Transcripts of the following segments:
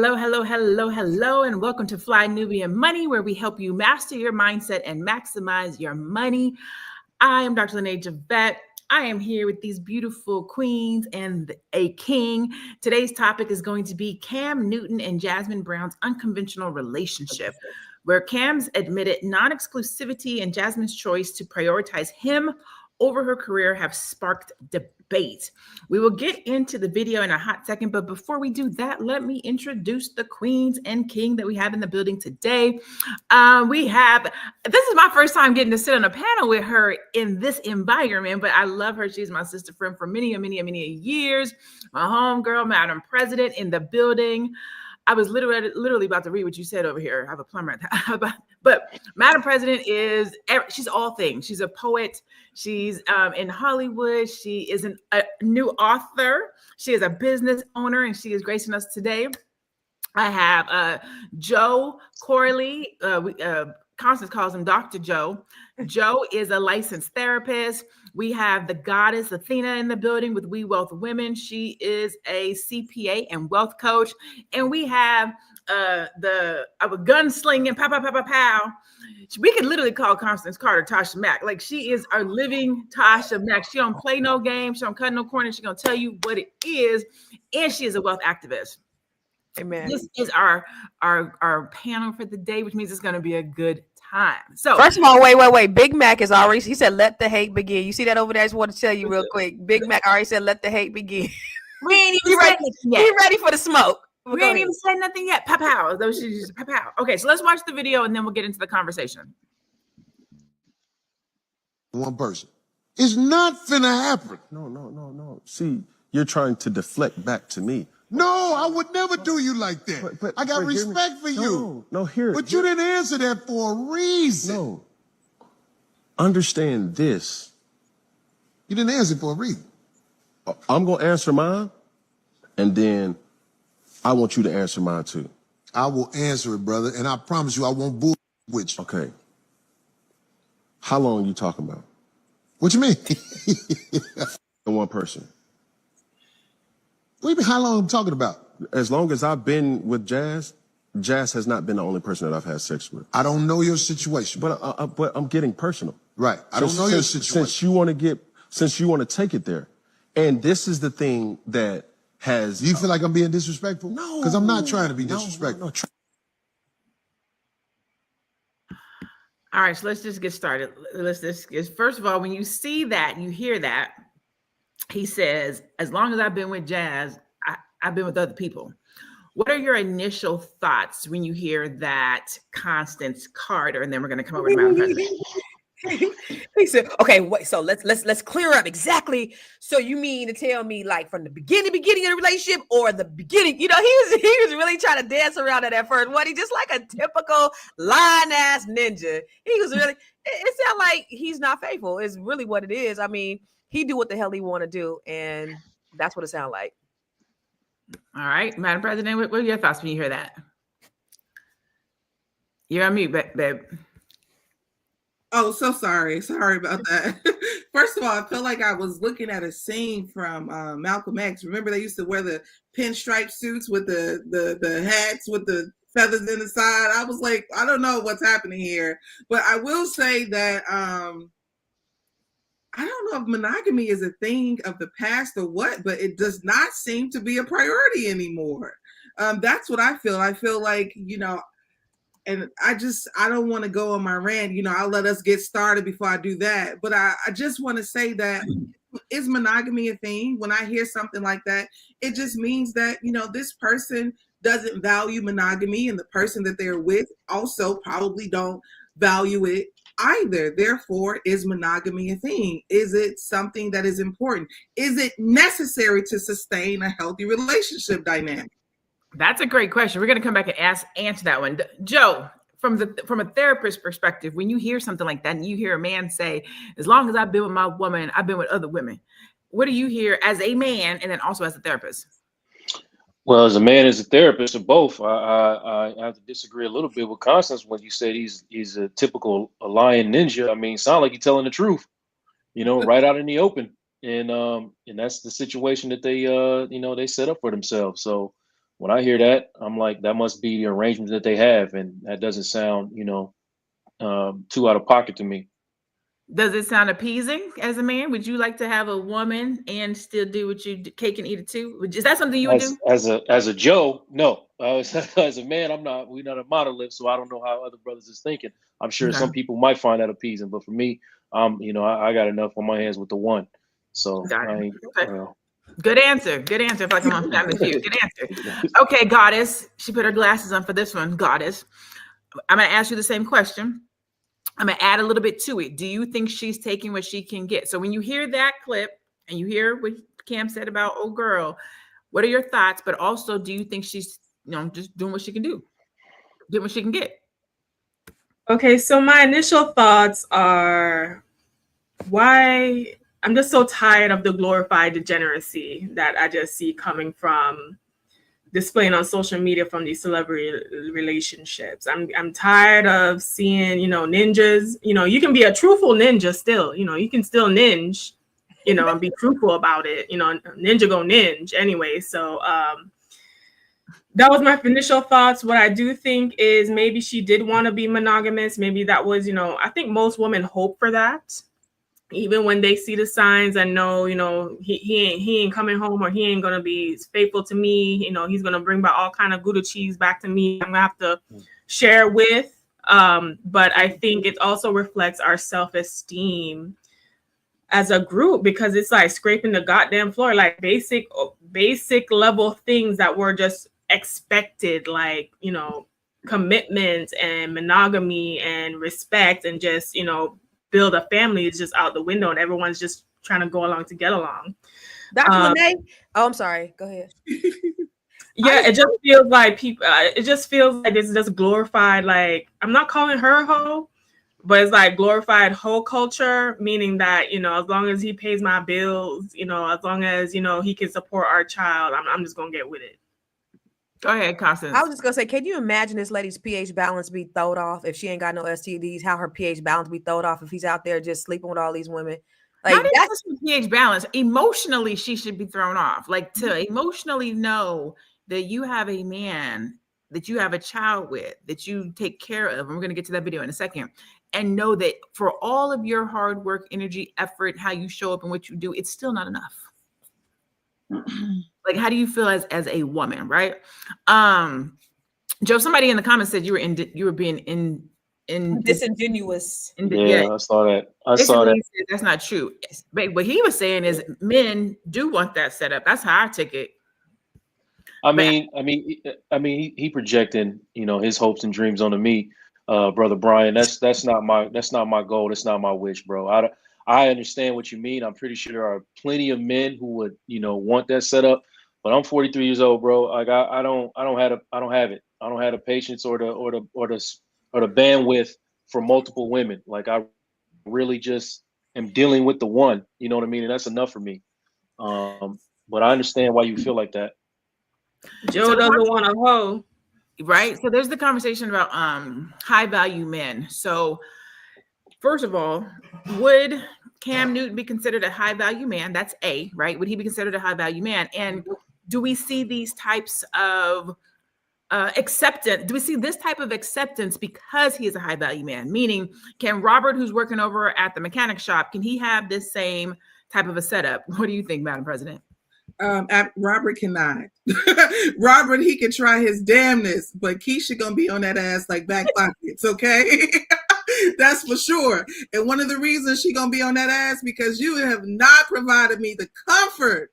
Hello, hello, hello, hello, and welcome to Fly Nubian Money, where we help you master your mindset and maximize your money. I am Dr. Lene Javette. I am here with these beautiful queens and a king. Today's topic is going to be Cam Newton and Jasmin Brown's unconventional relationship, where Cam's admitted non-exclusivity and Jasmin's choice to prioritize him over her career have sparked debate. We will get into the video in a hot second, but before we do that, let me introduce the queens and king that we have in the building today. This is my first time getting to sit on a panel with her in this environment, but I love her. She's my sister friend for many years. My homegirl, Madam President, in the building. I was literally about to read what you said over here. I have a plumber at that. But Madam President she's all things. She's a poet. She's in Hollywood. She is a new author. She is a business owner, and she is gracing us today. I have Joe Corley. Constance calls him Dr. Joe. Joe is a licensed therapist. We have the goddess Athena in the building with We Wealth Women. She is a CPA and wealth coach. And we have our gunslinging, pow, pow, pow, pow, pow. We could literally call Constance Carter Tasha Mack. Like, she is our living Tasha Mack. She don't play no games. She don't cut no corners. She's going to tell you what it is. And she is a wealth activist. Amen. This is our panel for the day, which means it's going to be a good time. So first of all, wait. Big Mac is already, he said, let the hate begin. You see that over there? I just want to tell you real quick. Big Mac already said, let the hate begin. We ain't even said nothing yet. He ready for the smoke. We ain't even said nothing yet. Pow pow. Those just pow pow. Okay, so let's watch the video and then we'll get into the conversation. One person. It's not finna happen. No. See, you're trying to deflect back to me. No, I would never do you like that. But I got respect for you. No, here. But you didn't answer that for a reason. No. Understand this. You didn't answer for a reason. I'm going to answer mine, and then I want you to answer mine too. I will answer it, brother, and I promise you I won't bull with you. Okay. How long are you talking about? What you mean? One person. What do you mean, how long I'm talking about? As long as I've been with Jazz has not been the only person that I've had sex with. I don't know your situation. But I'm getting personal. Right. I don't know your situation. Since you want to take it there. And this is the thing that has... Do you feel like I'm being disrespectful? No. Because I'm not trying to be disrespectful. No. All right, so let's just get started. First of all, when you see that, you hear that, he says, as long as I've been with Jazz, I've been with other people. What are your initial thoughts when you hear that Constance Carter? And then we're going to come over to Madam President. He said, okay, wait, so let's clear up exactly. So you mean to tell me, like, from the beginning of the relationship, or the beginning? You know, he was really trying to dance around it at first. What, he just like a typical lying ass ninja. He was really, it sounds like he's not faithful is really what it is. I mean, he do what the hell he want to do, and that's what it sounds like. All right, Madam President, what are your thoughts when you hear that? You're on mute, babe. Oh, so sorry. Sorry about that. First of all, I felt like I was looking at a scene from Malcolm X. Remember, they used to wear the pinstripe suits with the hats with the feathers in the side. I was like, I don't know what's happening here. But I will say that I don't know if monogamy is a thing of the past or what, but it does not seem to be a priority anymore. That's what I feel. I feel like, and I don't want to go on my rant. I'll let us get started before I do that. But I just want to say that, is monogamy a thing? When I hear something like that, it just means that, this person doesn't value monogamy, and the person that they're with also probably don't value it either. Therefore, is monogamy a thing? Is it something that is important? Is it necessary to sustain a healthy relationship dynamic? That's a great question. We're going to come back and answer that one. Joe, from a therapist perspective, when you hear something like that and you hear a man say, as long as I've been with my woman, I've been with other women, what do you hear as a man and then also as a therapist? Well, as a man, as a therapist, or both, I have to disagree a little bit with Constance when you said he's a typical lion ninja. I mean, sound like you're telling the truth, right out in the open, and that's the situation that they they set up for themselves. So when I hear that, I'm like, that must be the arrangement that they have, and that doesn't sound, too out of pocket to me. Does it sound appeasing as a man? Would you like to have a woman and still do what you do, cake and eat it too? Is that something you would do? As a Joe, no. As a man, we're not a monolith, so I don't know how other brothers is thinking. I'm sure some people might find that appeasing, but for me, I got enough on my hands with the one. So Got I it. ain't, Okay. Good answer. Good answer. If I come on Family Feud. Good answer. Okay, Goddess. She put her glasses on for this one. Goddess. I'm going to ask you the same question. I'm going to add a little bit to it. Do you think she's taking what she can get? So when you hear that clip and you hear what Cam said about old girl, what are your thoughts? But also, do you think she's, just doing what she can do? Doing what she can get? Okay, so my initial thoughts are why I'm just so tired of the glorified degeneracy that I just see coming from displaying on social media from these celebrity relationships. I'm tired of seeing, ninjas. You can be a truthful ninja still. You can still ninja, and be truthful about it. Ninja go ninja anyway. So that was my initial thoughts. What I do think is maybe she did want to be monogamous. Maybe that was, I think most women hope for that. Even when they see the signs and know, he ain't coming home, or he ain't gonna be faithful to me. He's gonna bring back all kind of Gouda cheese back to me. I'm gonna have to share with. But I think it also reflects our self-esteem as a group, because it's like scraping the goddamn floor, like basic level things that were just expected, like commitment and monogamy and respect, and just build a family is just out the window, and everyone's just trying to go along to get along. Dr. Lene? Oh, I'm sorry. Go ahead. Yeah, it just feels like people. It just feels like it's just glorified. Like, I'm not calling her a hoe, but it's like glorified hoe culture, meaning that as long as he pays my bills, as long as he can support our child, I'm just gonna get with it. Go ahead, Constance. I was just gonna say, can you imagine this lady's pH balance be thrown off if she ain't got no STDs? How her pH balance be thrown off if he's out there just sleeping with all these women? Like, that's pH balance. Emotionally, she should be thrown off. Like, to emotionally know that you have a man that you have a child with, that you take care of, and we're gonna get to that video in a second, and know that for all of your hard work, energy, effort, how you show up and what you do, it's still not enough. Like, how do you feel as a woman, right? Joe, somebody in the comments said you were being disingenuous. Yeah, I saw that. That's not true. But what he was saying is men do want that setup. That's how I took it. I mean, he projecting, his hopes and dreams onto me, brother Brian. That's not my goal. That's not my wish, bro. I understand what you mean. I'm pretty sure there are plenty of men who would, want that setup. But I'm 43 years old, bro. Like, I don't have it. I don't have the patience or the bandwidth for multiple women. Like, I really just am dealing with the one. You know what I mean? And that's enough for me. But I understand why you feel like that. Joe doesn't want a hoe. Right. So there's the conversation about high value men. So first of all, would Cam Newton be considered a high value man? That's A, right? Would he be considered a high value man? And do we see these types of acceptance? Do we see this type of acceptance because he is a high value man? Meaning, can Robert, who's working over at the mechanic shop, can he have this same type of a setup? What do you think, Madam President? Robert cannot. Robert, he can try his damnness, but Keisha gonna be on that ass like back pockets, okay? That's for sure. And one of the reasons she gonna be on that ass, because you have not provided me the comfort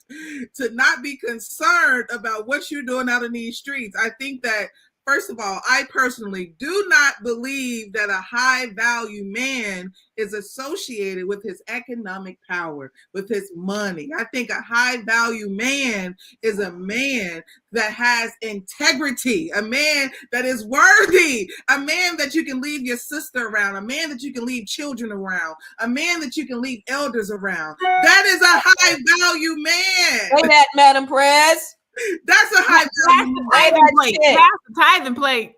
to not be concerned about what you're doing out in these streets. I think that, first of all, I personally do not believe that a high value man is associated with his economic power, with his money. I think a high value man is a man that has integrity, a man that is worthy, a man that you can leave your sister around, a man that you can leave children around, a man that you can leave elders around. That is a high value man. Say that, Madam Prez. That's a high value. Tithing plate.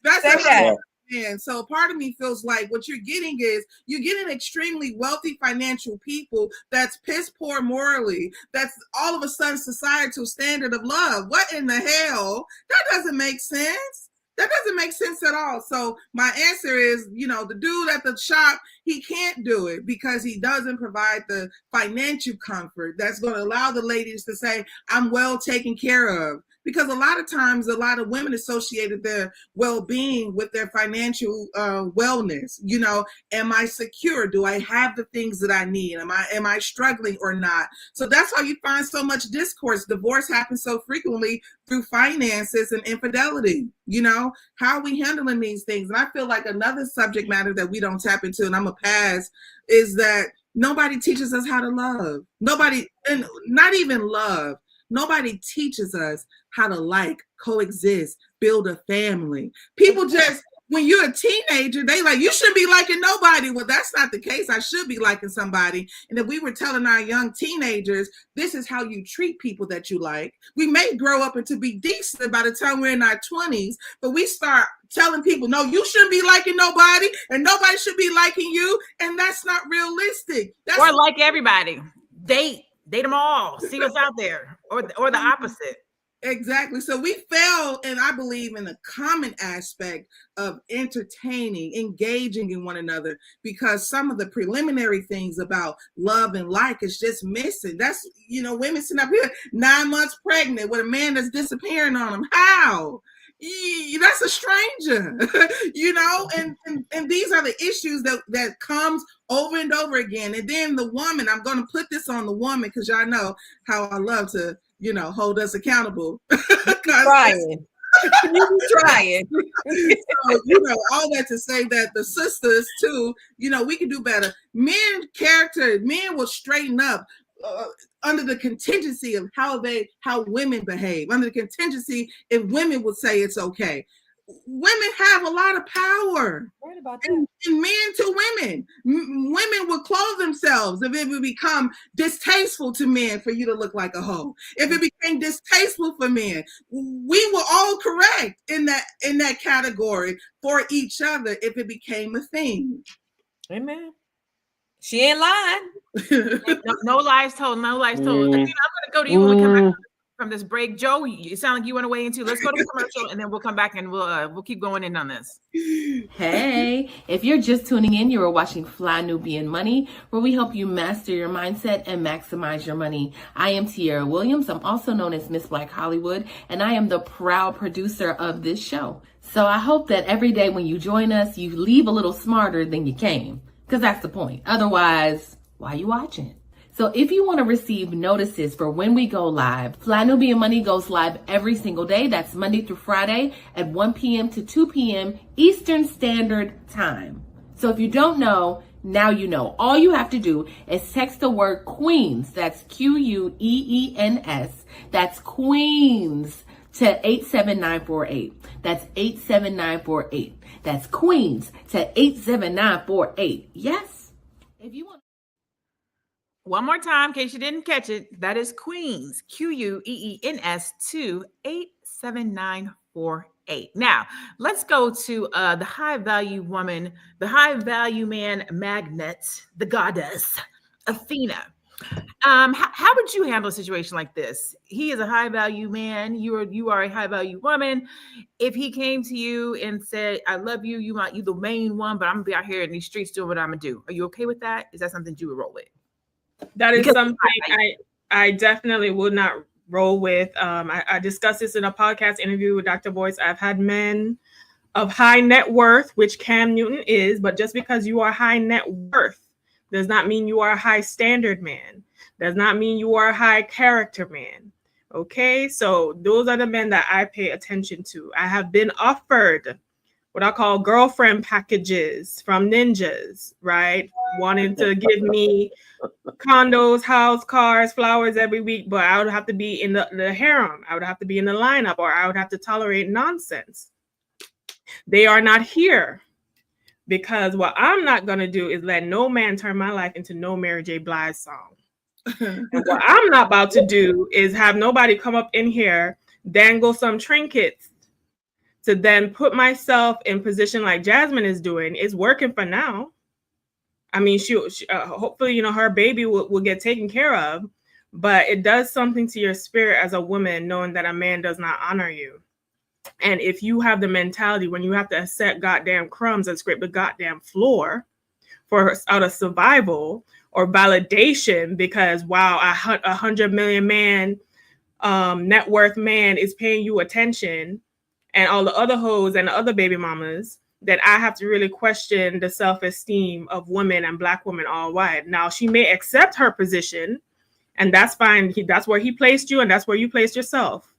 That's Say that. man. So part of me feels like what you're getting is you're getting extremely wealthy financial people that's piss poor morally. That's all of a sudden societal standard of love. What in the hell? That doesn't make sense. That doesn't make sense at all. So my answer is, the dude at the shop, he can't do it because he doesn't provide the financial comfort that's going to allow the ladies to say, I'm well taken care of. Because a lot of times, a lot of women associated their well-being with their financial wellness. Am I secure? Do I have the things that I need? Am I struggling or not? So that's how you find so much discourse. Divorce happens so frequently through finances and infidelity. How are we handling these things? And I feel like another subject matter that we don't tap into, and I'm gonna pass, is that nobody teaches us how to love. Nobody, and not even love. Nobody teaches us how to coexist, build a family. People just, when you're a teenager, they you shouldn't be liking nobody. Well, that's not the case. I should be liking somebody. And if we were telling our young teenagers, this is how you treat people that you like, we may grow up into be decent by the time we're in our 20s, but we start telling people, no, you shouldn't be liking nobody and nobody should be liking you. And that's not realistic. Or like everybody. Date them all. See what's out there. Or the opposite. Exactly. So we fail, and I believe in the common aspect of entertaining, engaging in one another, because some of the preliminary things about love and like is just missing. That's, women sitting up here 9 months pregnant with a man that's disappearing on them. How? That's a stranger, and these are the issues that comes over and over again. And then the woman, I'm going to put this on the woman because y'all know how I love to, hold us accountable. Trying. You trying. So, all that to say that the sisters too, we can do better. Men will straighten up under the contingency of how women behave, under the contingency if women would say it's okay. Women have a lot of power. Right about that. And men to women. Women will clothe themselves if it would become distasteful to men for you to look like a hoe. If it became distasteful for men, we were all correct in that category for each other if it became a thing. Amen. She ain't lying. No lies told. No lies told. I'm going to go to you when we come back from this break. Joe, you sound like you want to weigh into. Let's go to the commercial and then we'll come back and we'll keep going in on this. Hey, if you're just tuning in, you are watching Fly Nubian Money, where we help you master your mindset and maximize your money. I am Tiara Williams. I'm also known as Miss Black Hollywood, and I am the proud producer of this show. So I hope that every day when you join us, you leave a little smarter than you came, because that's the point. Otherwise, why are you watching? So if you want to receive notices for when we go live, Fly Nubian Money goes live every single day. That's Monday through Friday at 1 p.m. to 2 p.m. Eastern Standard Time. So if you don't know, now you know. All you have to do is text the word Queens. That's Queens. That's Queens to 87948. That's 87948. That's Queens to 87948. Yes? If you want. One more time, in case you didn't catch it, that is Queens, Queens to 87948. Now, let's go to the high value woman, the high value man magnet, the goddess, Athena. How would you handle a situation like this? He is a high value man. You are a high value woman. If he came to you and said, I love you, you the main one, but I'm gonna be out here in these streets doing what I'm gonna do. Are you okay with that? Is that something you would roll with? That is something I definitely would not roll with. I discussed this in a podcast interview with Dr. Boyce. I've had men of high net worth, which Cam Newton is, but just because you are high net worth does not mean you are a high standard man. Does not mean you are a high character man. Okay, so those are the men that I pay attention to. I have been offered what I call girlfriend packages from ninjas, right? Wanting to give me condos, house, cars, flowers every week, but I would have to be in the harem. I would have to be in the lineup, or I would have to tolerate nonsense. They are not here because what I'm not going to do is let no man turn my life into no Mary J. Blige song. And what I'm not about to do is have nobody come up in here, dangle some trinkets to then put myself in position like Jasmin is doing. It's working for now. I mean, she hopefully, you know, her baby will get taken care of, but it does something to your spirit as a woman, knowing that a man does not honor you. And if you have the mentality when you have to accept goddamn crumbs and scrape the goddamn floor out of survival or validation, because wow, a 100 million man net worth man is paying you attention, and all the other hoes and the other baby mamas, that I have to really question the self-esteem of women and Black women all wide. Now, she may accept her position, and that's fine. That's where he placed you, and that's where you placed yourself.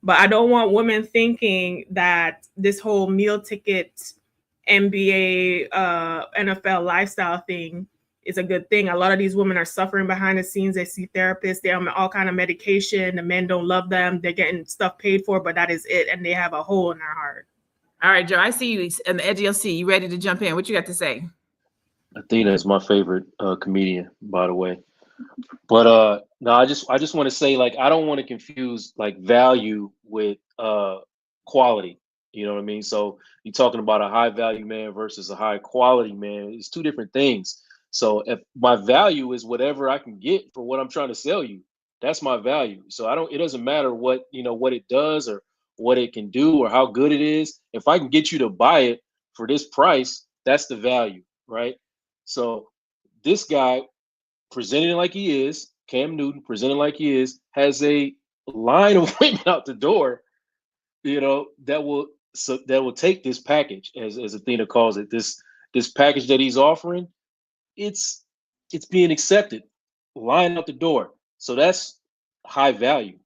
But I don't want women thinking that this whole meal ticket, NBA, NFL lifestyle thing is a good thing. A lot of these women are suffering behind the scenes. They see therapists. They're on all kind of medication. The men don't love them. They're getting stuff paid for, but that is it. And they have a hole in their heart. All right, Joe, I see you on the edge of your seat. You ready to jump in? What you got to say? Athena is my favorite comedian, by the way. But no, I just want to say, like, I don't want to confuse like value with quality. You know what I mean? So you're talking about a high value man versus a high quality man. It's two different things. So if my value is whatever I can get for what I'm trying to sell you, that's my value. So it doesn't matter what, you know, what it does or what it can do or how good it is. If I can get you to buy it for this price, that's the value, right? So this guy, presenting like he is, Cam Newton presenting like he is, has a line of women out the door, you know, that will take this package, as Athena calls it, this package that he's offering. It's being accepted, line out the door. So that's high value.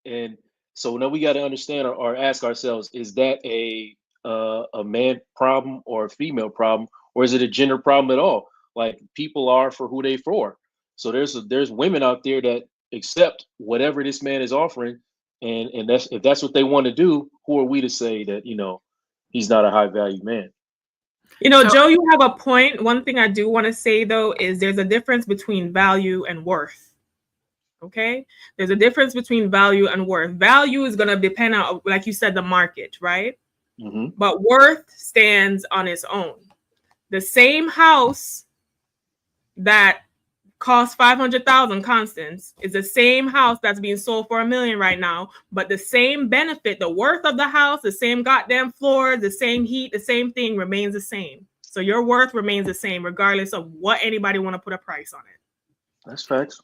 And so now we got to understand or ask ourselves, is that a man problem or a female problem, or is it a gender problem at all? Like, people are for who they for. So there's women out there that accept whatever this man is offering, and that's, if that's what they want to do, who are we to say that, you know, he's not a high value man? You know, Joe, you have a point. One thing I do want to say, though, is there's a difference between value and worth. Okay? There's a difference between value and worth. Value is going to depend on, like you said, the market, right? Mm-hmm. But worth stands on its own. The same house that costs 500,000, Constance, is the same house that's being sold for $1 million right now, but the same benefit, the worth of the house, the same goddamn floor, the same heat, the same thing remains the same. So your worth remains the same regardless of what anybody want to put a price on it. That's facts.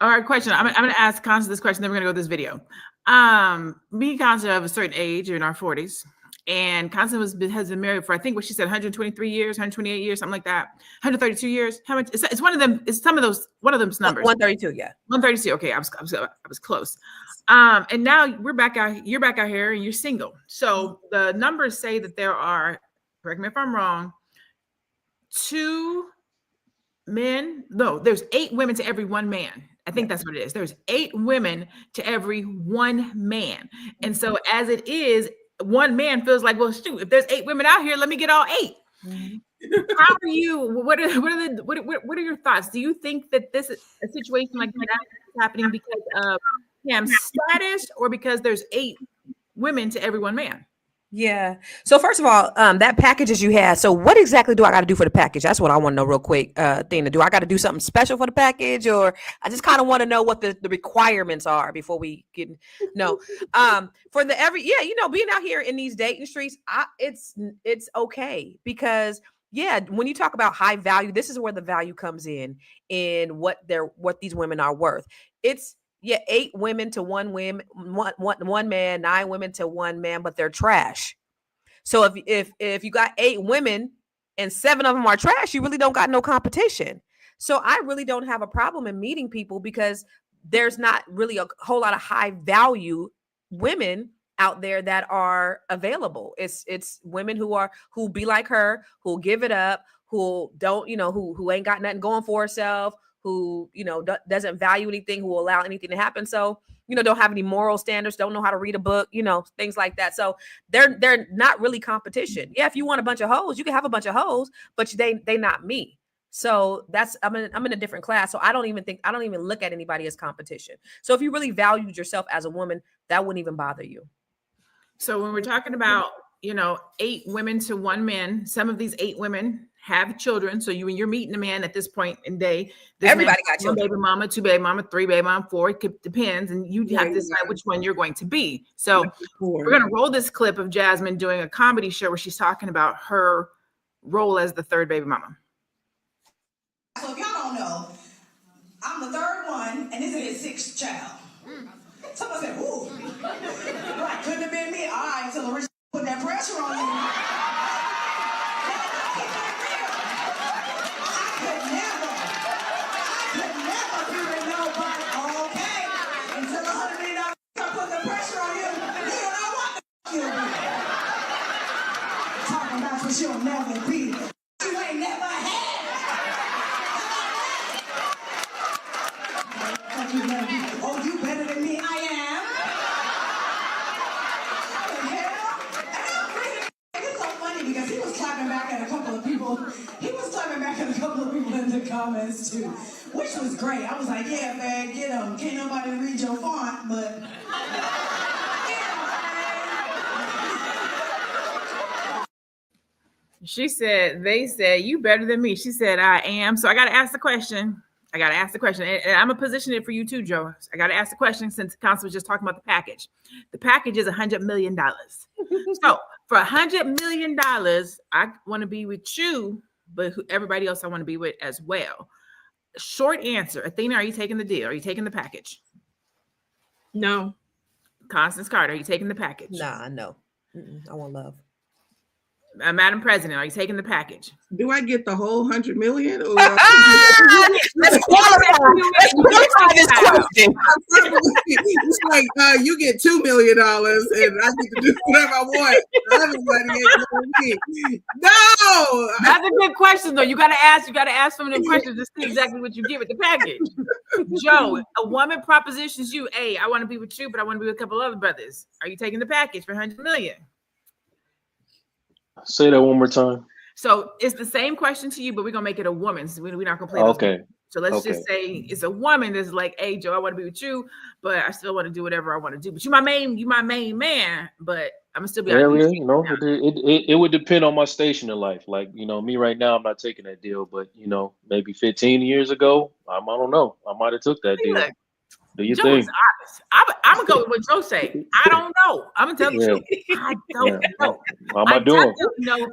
All right, question. I'm going to ask Constance this question, then we're going to go to this video. Me and Constance are of a certain age, in our 40s. And Constance has been married for, I think what she said, 123 years, 128 years, something like that. 132 years. How much? It's one of them. It's some of those. One of those numbers. 132. Yeah. 132. Okay, I was close. And now we're back out. You're back out here, and you're single. So the numbers say that there are, correct me if I'm wrong, 2 men. No, there's 8 women to every 1 man. I think that's what it is. There's 8 women to every 1 man. And so as it is, 1 man feels like, well, shoot, if there's 8 women out here, let me get all 8. How are you? What are your thoughts? Do you think that this is a situation like that is happening because of Cam's status, or because there's 8 women to every 1 man? Yeah. So first of all, that packages you had. So what exactly do I got to do for the package? That's what I want to know real quick. Athena, do I got to do something special for the package, or I just kind of want to know what the requirements are before we get no. For the being out here in these dating streets, it's okay, because when you talk about high value, this is where the value comes in what these women are worth. It's 8 women to 1 man, 9 women to 1 man, but they're trash. So if you got 8 women and 7 of them are trash, you really don't got no competition. So I really don't have a problem in meeting people, because there's not really a whole lot of high value women out there that are available. It's women who be like her, who give it up, who don't, who ain't got nothing going for herself, who, doesn't value anything, who will allow anything to happen. So, don't have any moral standards, don't know how to read a book, things like that. So they're not really competition. Yeah, if you want a bunch of hoes, you can have a bunch of hoes, but they not me. So I'm in a different class. So I don't even look at anybody as competition. So if you really valued yourself as a woman, that wouldn't even bother you. So when we're talking about 8 women to 1 man. Some of these 8 women have children. So you're meeting a man at this point in day. Everybody got one children. baby mama, 2 baby mama, 3 baby mama, 4. It depends. And you have to decide which one you're going to be. So we're going to roll this clip of Jasmin doing a comedy show where she's talking about her role as the 3rd baby mama. So if y'all don't know, I'm the 3rd one, and this is his 6th child. Someone said, ooh. Right, couldn't have been me. All right, so the rich put that pressure on you. I could never be with nobody. Okay. Until $100 million put the pressure on you, you don't know what the you'll be. Talking about what you'll never be. You ain't never had. Oh, you better than me. I am. It's so funny because he was clapping back at a couple of people. He was clapping back at a couple of people in the comments too, which was great. I was like, yeah, man, get him. Can't nobody read your font, but. She said, they said, you better than me. She said, I am. So I got to ask the question. And I'm going to position it for you too, Joe. I got to ask the question since the council was just talking about the package. The package is $100 million. So for $100 million, I want to be with you, but everybody else I want to be with as well. Short answer. Athena, are you taking the deal? Are you taking the package? No. Constance Carter, are you taking the package? Nah, no. I want love. Madam President, are you taking the package? Do I get the whole 100 million? Or Let's qualify this question. It's like you get $2 million and I get to do whatever I want. Everybody gets no. That's a good question though. You gotta ask some of them questions to see exactly what you get with the package. Joe, a woman propositions you, hey, I want to be with you, but I want to be with a couple other brothers. Are you taking the package for $100 million? Say that one more time. So it's the same question to you, but we're gonna make it a woman. So we're not gonna play. Okay. So let's just say it's a woman that's like, hey, Joe, I want to be with you, but I still want to do whatever I want to do. But you my main man, but I'm gonna still be. It would depend on my station in life. Like, me right now, I'm not taking that deal, but maybe 15 years ago, I don't know. I might have took that deal. Look, do you Joe think? is honest. I'm gonna go with what Joe say. I don't know. I'm gonna tell you. I don't know. How am I doing?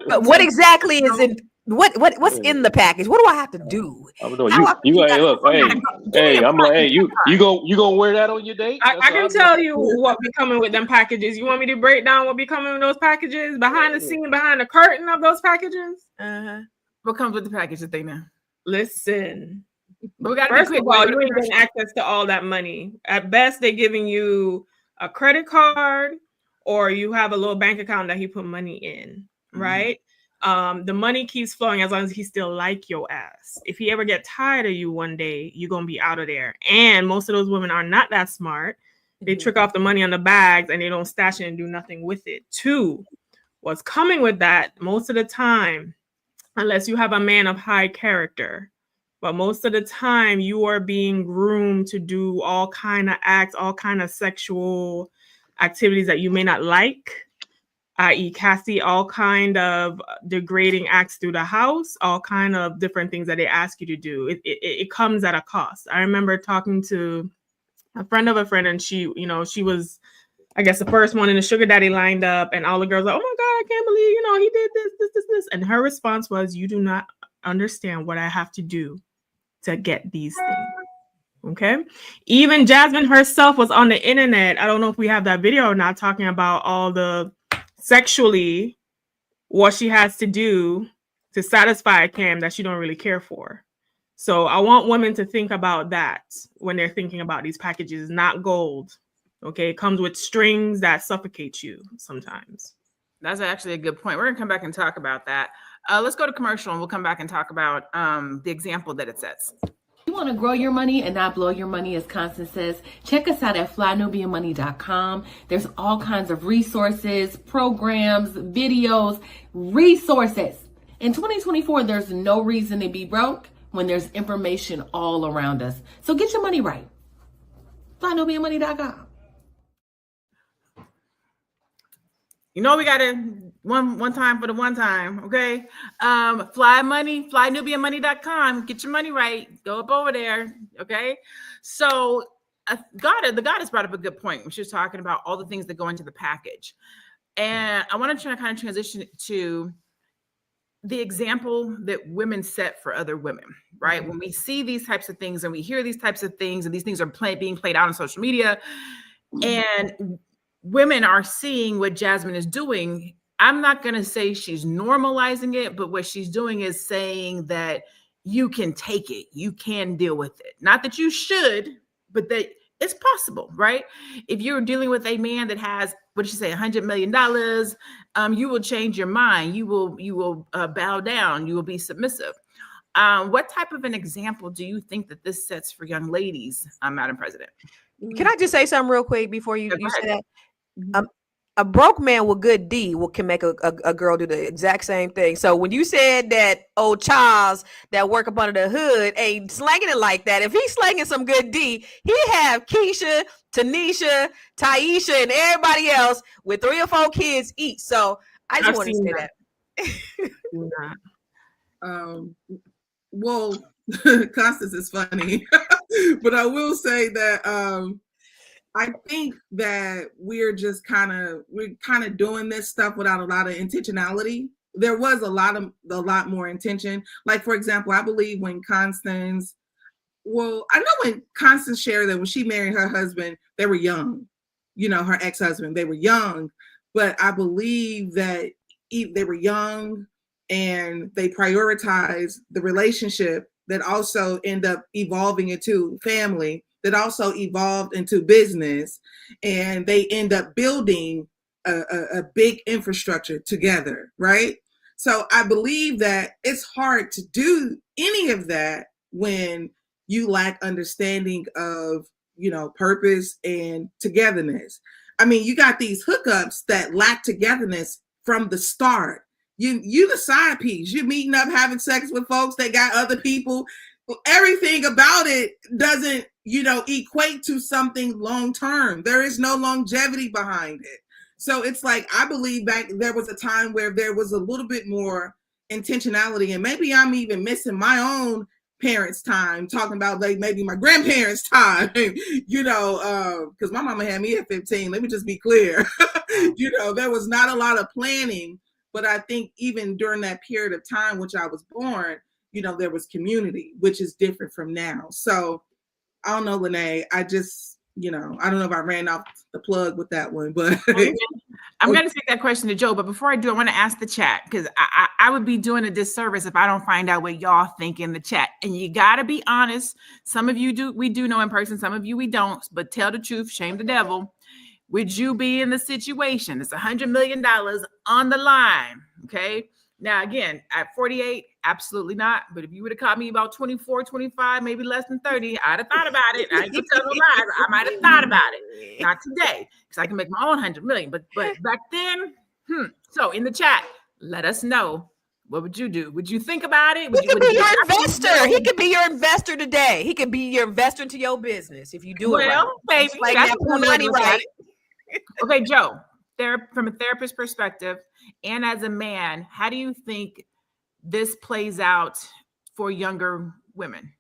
But what exactly is it? What's in the package? What do I have to do? I'm doing. I'm like, hey, you gonna wear that on your date? I can tell you what be coming with them packages. You want me to break down what be coming with those packages behind the scene, behind the curtain of those packages? What comes with the package, Athena? Listen. We gotta First of all, you ain't getting access to all that money. At best, they're giving you a credit card, or you have a little bank account that he put money in, right? The money keeps flowing as long as he still like your ass. If he ever get tired of you one day, you're gonna be out of there. And most of those women are not that smart. They trick off the money on the bags and they don't stash it and do nothing with it. 2, what's coming with that most of the time, unless you have a man of high character. But most of the time, you are being groomed to do all kind of acts, all kind of sexual activities that you may not like, i.e. Cassie, all kind of degrading acts through the house, all kind of different things that they ask you to do. It comes at a cost. I remember talking to a friend of a friend, and she was, I guess, the first one in the sugar daddy lined up, and all the girls like, oh my God, I can't believe, he did this. And her response was, you do not understand what I have to do to get these things. Okay. Even Jasmin herself was on the internet. I don't know if we have that video or not, talking about all the sexually what she has to do to satisfy a Cam that she don't really care for. So I want women to think about that when they're thinking about these packages. Not gold. Okay. It comes with strings that suffocate you sometimes. That's actually a good point. We're gonna come back and talk about that. Let's go to commercial and we'll come back and talk about the example that it sets. You want to grow your money and not blow your money, as Constance says? Check us out at flynubianmoney.com. There's all kinds of resources, programs, videos, resources. In 2024, there's no reason to be broke when there's information all around us. So get your money right. flynubianmoney.com. We got to One time for the one time, okay? Fly Money, flynubianmoney.com. Get your money right. Go up over there, okay? So the goddess brought up a good point when she was talking about all the things that go into the package. And I want to try to kind of transition to the example that women set for other women, right? Mm-hmm. When we see these types of things and we hear these types of things and these things are being played out on social media, and women are seeing what Jasmin is doing, I'm not going to say she's normalizing it, but what she's doing is saying that you can take it, you can deal with it. Not that you should, but that it's possible, right? If you're dealing with a man that has, what did she say, $100 million, you will change your mind. You will bow down. You will be submissive. What type of an example do you think that this sets for young ladies, Madam President? Can I just say something real quick before you Go say ahead. that? A broke man with good D can make a girl do the exact same thing. So when you said that old Charles that work up under the hood ain't slanging it like that, if he's slanging some good D, he have Keisha, Tanisha, Taisha, and everybody else with 3 or 4 kids each. So I just want to say that. Well, Constance is funny, but I will say that I think that we're kind of doing this stuff without a lot of intentionality. There was a lot more intention. Like, for example, I believe when Constance, I know when Constance shared that when she married her husband, they were young, her ex-husband, they were young, but I believe that they were young and they prioritized the relationship that also end up evolving into family, that also evolved into business, and they end up building a big infrastructure together, right? So I believe that it's hard to do any of that when you lack understanding of, purpose and togetherness. I mean, you got these hookups that lack togetherness from the start. You the side piece. You're meeting up, having sex with folks that got other people. Everything about it doesn't, equate to something long term. There is no longevity behind it. So it's like, I believe back there was a time where there was a little bit more intentionality, and maybe I'm even missing my own parents' time, talking about like maybe my grandparents' time, because my mama had me at 15. Let me just be clear. There was not a lot of planning, but I think even during that period of time, which I was born, there was community, which is different from now. So I don't know, Lene. I just, I don't know if I ran off the plug with that one, but I'm going to take that question to Joe. But before I do, I want to ask the chat, because I would be doing a disservice if I don't find out what y'all think in the chat. And you got to be honest. Some of you we do know in person. Some of you we don't. But tell the truth. Shame the devil. Would you be in the situation? It's $100 million on the line. Okay. Now, again, at 48, absolutely not. But if you would have caught me about 24, 25, maybe less than 30, I'd have thought about it. I ain't gonna tell no lies. I might have thought about it. Not today, because I can make my own 100 million. But back then, So in the chat, let us know. What would you do? Would you think about it? He could be your investor. He could be your investor today. He could be your investor into your business if you do it right. Well, baby, like that's that Punani, right? Okay, Joe, from a therapist perspective and as a man, how do you think this plays out for younger women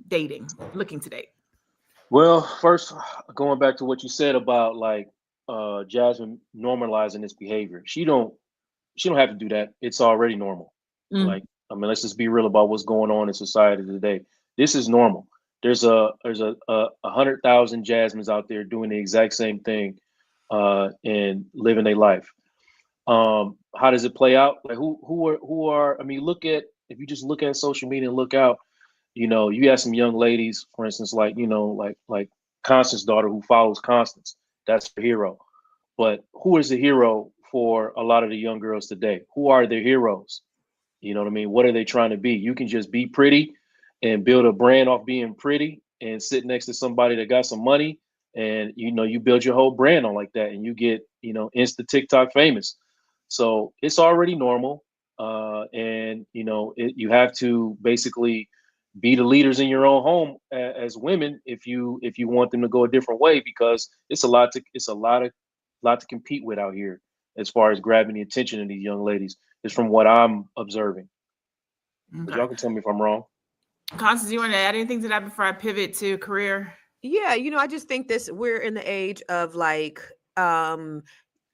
dating, looking to date? Well, first, going back to what you said about like Jasmin normalizing this behavior, she don't have to do that. It's already normal. Like, I mean, let's just be real about what's going on in society today. This is normal. There's a 100,000 Jasmines out there doing the exact same thing and living their life. How does it play out? Like who are I mean, if you just look at social media and look out, you have some young ladies, for instance, like Constance's daughter who follows Constance. That's her hero. But who is the hero for a lot of the young girls today? Who are their heroes? You know what I mean? What are they trying to be? You can just be pretty and build a brand off being pretty and sit next to somebody that got some money, and you build your whole brand on like that, and you get insta TikTok famous. So it's already normal, and you have to basically be the leaders in your own home as women if you want them to go a different way, because it's a lot to compete with out here. as far as grabbing the attention of these young ladies, is from what I'm observing. But y'all Okay. can tell me if I'm wrong. Constance, you want to add anything to that before I pivot to career? Yeah, I just think we're in the age of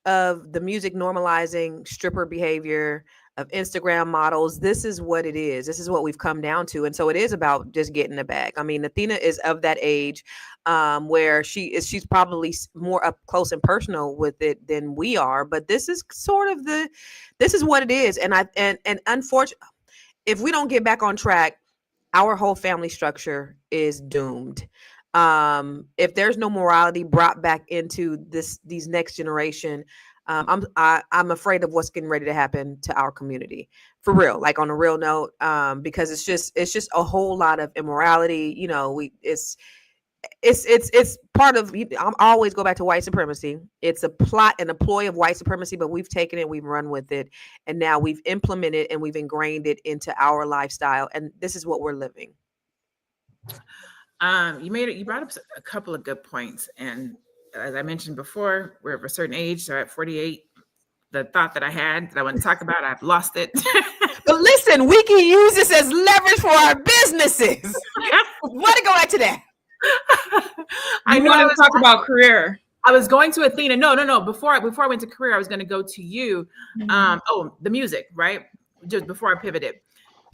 of the music normalizing stripper behavior, of Instagram models. This is what it is. This is what we've come down to. And so it is about just getting the bag. I mean, Athena is of that age where she's probably more up close and personal with it than we are. But this is sort of this is what it is. And unfortunately, if we don't get back on track, our whole family structure is doomed. If there's no morality brought back into these next generation, I'm afraid of what's getting ready to happen to our community, for real, like on a real note, because it's just a whole lot of immorality. It's part of, I'm always go back to white supremacy. It's a plot and a ploy of white supremacy, but we've taken it, we've run with it, and now we've implemented and we've ingrained it into our lifestyle, and this is what we're living. You brought up a couple of good points, and as I mentioned before, we're of a certain age. So at 48, the thought that I had that I want to talk about, I've lost it. But listen, we can use this as leverage for our businesses. Want to go back to that? I want to talk about career. I was going to Athena. No. Before I went to career, I was going to go to you. The music, right? Just before I pivoted.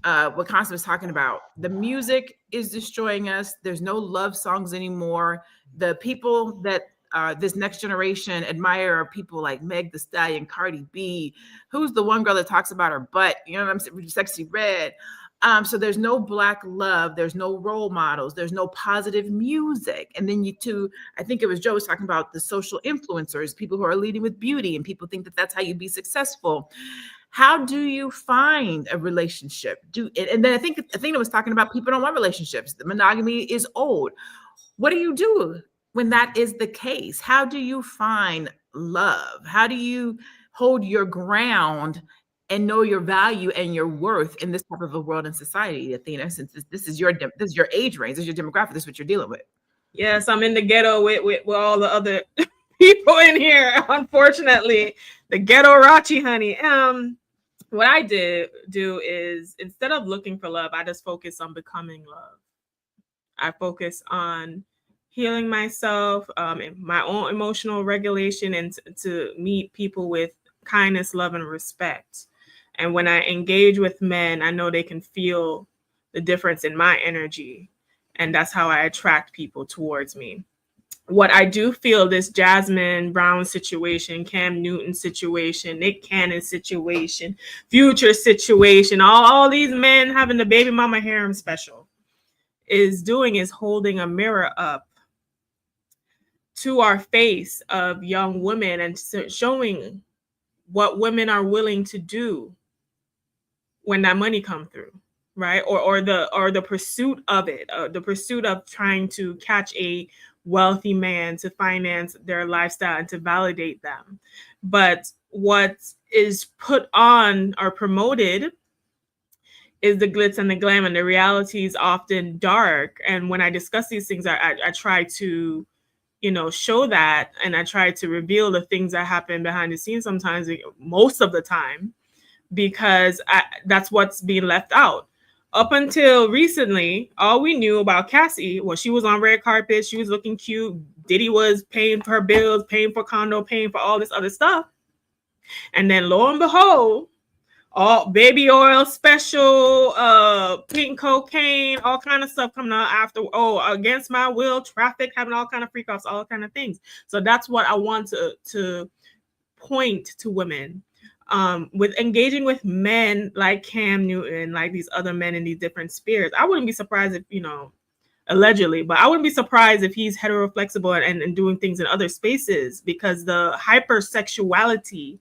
What Constance was talking about, the music is destroying us. There's no love songs anymore. The people that this next generation admire are people like Meg Thee Stallion, Cardi B. Who's the one girl that talks about her butt? You know what I'm saying? Sexy Red. So there's no Black love. There's no role models. There's no positive music. And then I think it was Joe was talking about the social influencers, people who are leading with beauty, and people think that that's how you be successful. How do you find a relationship? And then I think Athena was talking about people don't want relationships. The monogamy is old. What do you do when that is the case? How do you find love? How do you hold your ground and know your value and your worth in this type of a world and society, Athena? Since this is your age range, this is your demographic, this is what you're dealing with. Yes, I'm in the ghetto with all the other people in here. Unfortunately, the ghetto Rachi, honey. What I do is, instead of looking for love, I just focus on becoming love. I focus on healing myself, my own emotional regulation, and to meet people with kindness, love, and respect. And when I engage with men, I know they can feel the difference in my energy. And that's how I attract people towards me. What I do feel, this Jasmin Brown situation, Cam Newton situation, Nick Cannon situation, Future situation, all these men having the baby mama harem special is holding a mirror up to our face of young women and showing what women are willing to do when that money come through, right? Or the pursuit of it, the pursuit of trying to catch a wealthy man to finance their lifestyle and to validate them. But what is put on or promoted is the glitz and the glam, and the reality is often dark. And when I discuss these things, I try to, show that, and I try to reveal the things that happen behind the scenes sometimes, most of the time, because that's what's being left out. Up until recently, all we knew about Cassie was she was on red carpet, she was looking cute, Diddy was paying for her bills, paying for condo, paying for all this other stuff. And then lo and behold, all baby oil special, pink cocaine, all kind of stuff coming out after, against my will, traffic, having all kind of freak offs, all kind of things. So that's what I want to point to women. With engaging with men like Cam Newton, like these other men in these different spheres. I wouldn't be surprised if, allegedly, but I wouldn't be surprised if he's heteroflexible and doing things in other spaces, because the hypersexuality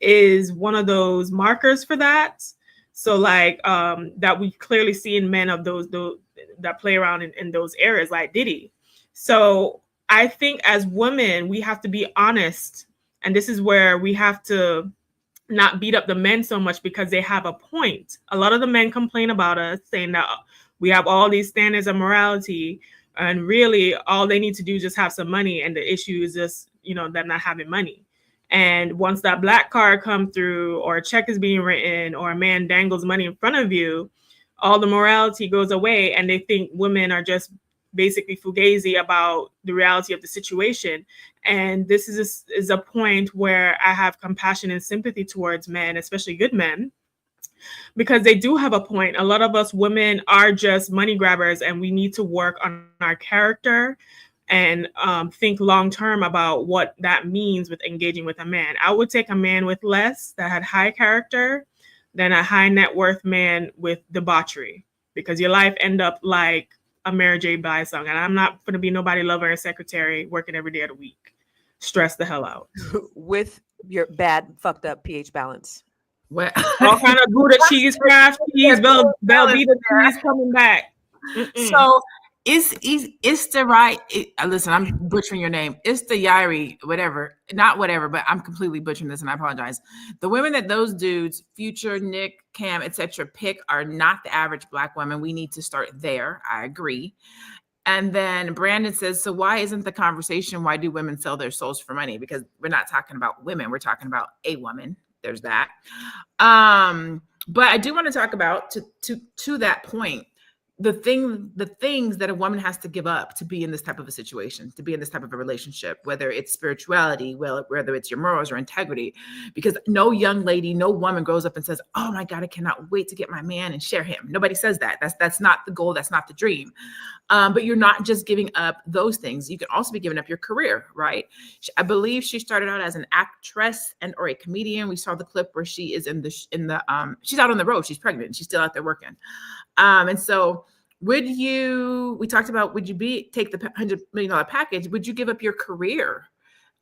is one of those markers for that. So that we clearly see in men of those that play around in those areas like Diddy. So I think as women, we have to be honest. And this is where we have to not beat up the men so much, because they have a point. A lot of the men complain about us, saying that we have all these standards of morality, and really all they need to do is just have some money, and the issue is just, them not having money. And once that black card comes through, or a check is being written, or a man dangles money in front of you, all the morality goes away, and they think women are just basically fugazi about the reality of the situation. And this is a point where I have compassion and sympathy towards men, especially good men, because they do have a point. A lot of us women are just money grabbers, and we need to work on our character and think long term about what that means with engaging with a man. I would take a man with less, that had high character, than a high net worth man with debauchery, because your life end up like a Mary J. Blige song. And I'm not going to be nobody lover and secretary working every day of the week. Stress the hell out. With your bad, fucked up pH balance. What? All kind of Gouda cheese, Kraft cheese, Velveeta cheese coming back. So it's the right. Listen, I'm butchering your name. It's the Yairi, whatever, not whatever, but I'm completely butchering this, and I apologize. The women that those dudes, Future, Nick, Cam, etc., pick are not the average Black woman. We need to start there. I agree. And then Brandon says, so why isn't the conversation, why do women sell their souls for money? Because we're not talking about women. We're talking about a woman. There's that. But I do want to talk about to that point, the things that a woman has to give up to be in this type of a situation, to be in this type of a relationship, whether it's spirituality, whether it's your morals or integrity, because no young lady, no woman grows up and says, oh my God, I cannot wait to get my man and share him. Nobody says that. That's not the goal. That's not the dream. But you're not just giving up those things. You can also be giving up your career, right? I believe she started out as an actress and or a comedian. We saw the clip where she is she's out on the road. She's pregnant and she's still out there working. And so would you take the $100 million package? Would you give up your career?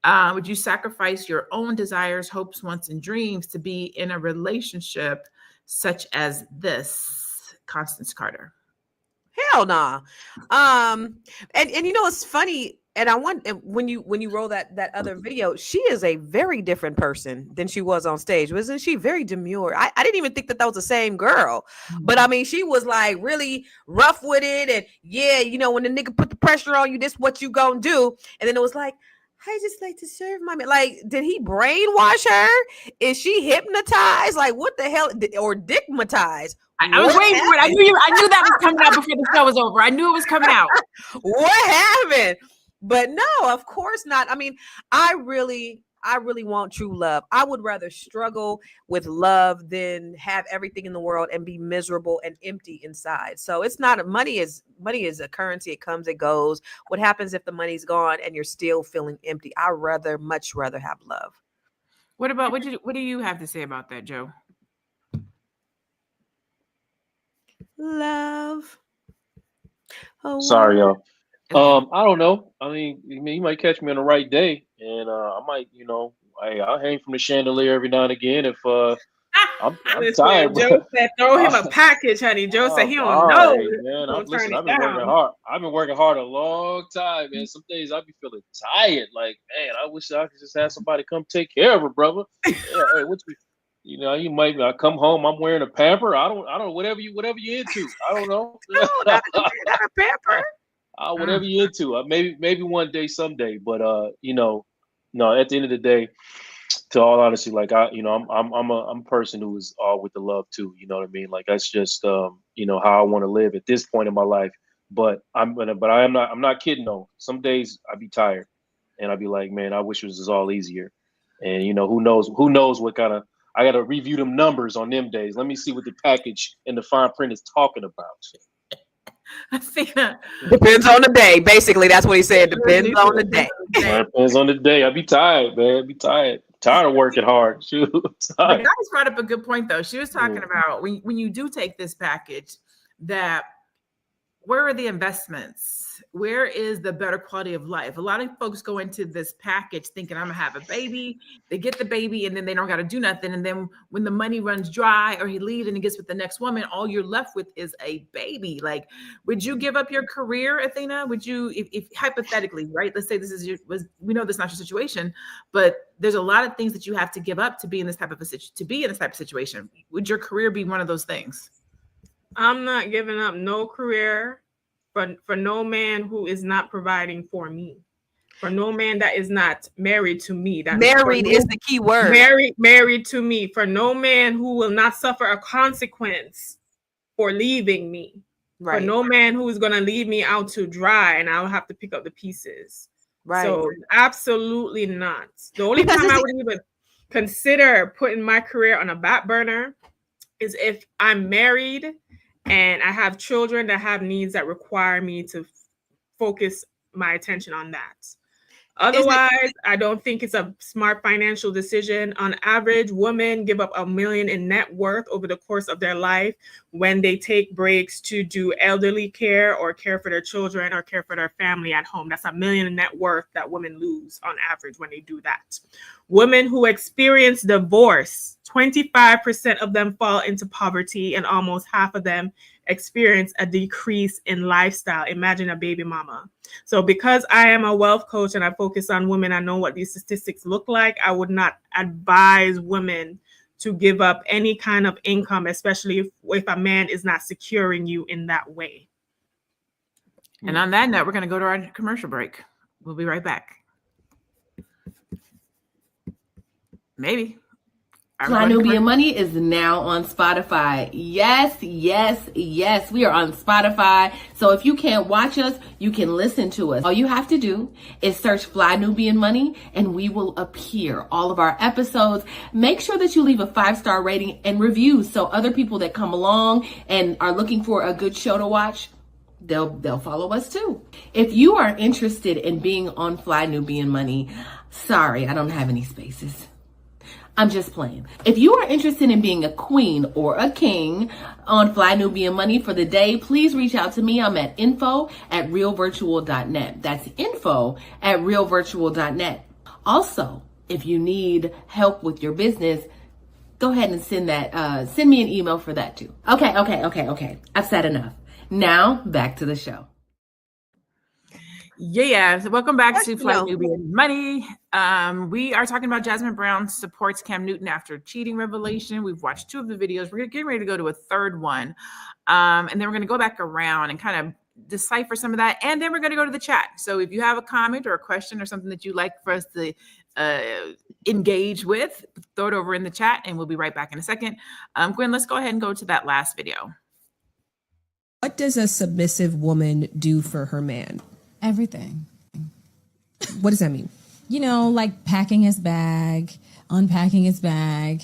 Would you sacrifice your own desires, hopes, wants, and dreams to be in a relationship such as this, Constance Carter? Hell nah. And you know, it's funny. And I want, when you roll that other video, she is a very different person than she was on stage. Wasn't she very demure? I didn't even think that was the same girl. But I mean, she was like really rough with it. And yeah, you know, when the nigga put the pressure on you, this what you gonna do. And then it was like, I just like to serve my man. Like, did he brainwash her? Is she hypnotized? Like, what the hell? Or dickmatized? I was waiting for it. I knew that was coming out before the show was over. I knew it was coming out. What happened? But no, of course not. I mean, I really want true love. I would rather struggle with love than have everything in the world and be miserable and empty inside. So it's not, money is a currency. It comes, it goes. What happens if the money's gone and you're still feeling empty? I'd much rather have love. What do you have to say about that, Joe? Love. Oh, sorry, y'all. I don't know. I mean, you might catch me on the right day, and I might, I'll hang from the chandelier every now and again if I'm tired. Joe said, "Throw him a package, honey." Joe said he don't know. Man, I've been working hard. I've been working hard a long time, man. Some days I be feeling tired. Like, man, I wish I could just have somebody come take care of her, brother. Yeah, hey, you might. I come home, I'm wearing a pamper. I don't. Whatever you into. I don't know. No, not a pamper. Whatever you're into. Maybe one day, someday. But no. At the end of the day, to all honesty, like I'm a person who is all with the love too. You know what I mean? Like that's just how I want to live at this point in my life. But I'm not kidding though. Some days I be tired, and I be like, man, I wish it was all easier. And who knows what kind of. I got to review them numbers on them days. Let me see what the package and the fine print is talking about. I see that. Depends on the day. Basically, that's what he said. Depends on the day. Depends on the day. I be tired, man. Tired of working hard. Shoot. The guys brought up a good point, though. She was talking about when you do take this package, that where are the investments? Where is the better quality of life? A lot of folks go into this package thinking I'm gonna have a baby. They get the baby and then they don't got to do nothing. And then when the money runs dry or he leaves and he gets with the next woman, all you're left with is a baby. Like, would you give up your career, Athena? Would you, if hypothetically, right? Let's say we know this is not your situation, but there's a lot of things that you have to give up to be in this type of situation. Would your career be one of those things? I'm not giving up no career for no man who is not providing for me. For no man that is not married to me. That Married is the key word. Married to me. For no man who will not suffer a consequence for leaving me. Right. For no man who is going to leave me out to dry and I'll have to pick up the pieces. Right. So absolutely not. The only time I would even consider putting my career on a back burner is if I'm married and I have children that have needs that require me to focus my attention on that. Otherwise, I don't think it's a smart financial decision. On average, women give up $1 million in net worth over the course of their life when they take breaks to do elderly care or care for their children or care for their family at home. That's $1 million in net worth that women lose on average when they do that. Women who experience divorce, 25% of them fall into poverty and almost half of them experience a decrease in lifestyle. Imagine a baby mama. So because I am a wealth coach and I focus on women, I know what these statistics look like. I would not advise women to give up any kind of income, especially if a man is not securing you in that way. And on that note, we're going to go to our commercial break. We'll be right back. Maybe. Fly Nubian Money is now on Spotify. Yes, yes, yes. We are on Spotify. So if you can't watch us, you can listen to us. All you have to do is search Fly Nubian Money and we will appear. All of our episodes. Make sure that you leave a 5-star rating and reviews so other people that come along and are looking for a good show to watch, they'll follow us too. If you are interested in being on Fly Nubian Money, sorry, I don't have any spaces. I'm just playing. If you are interested in being a queen or a king on Fly Nubian Money for the day, please reach out to me. I'm at info@realvirtual.net. That's info@realvirtual.net. Also, if you need help with your business, go ahead and send me an email for that too. Okay. I've said enough. Now back to the show. Yeah, so welcome back to Fly Nubian Money. We are talking about Jasmin Brown supports Cam Newton after cheating revelation. We've watched 2 of the videos. We're getting ready to go to a third one. And then we're going to go back around and kind of decipher some of that. And then we're going to go to the chat. So if you have a comment or a question or something that you'd like for us to engage with, throw it over in the chat and we'll be right back in a second. Gwen, let's go ahead and go to that last video. What does a submissive woman do for her man? Everything. What does that mean? You know, like packing his bag, unpacking his bag,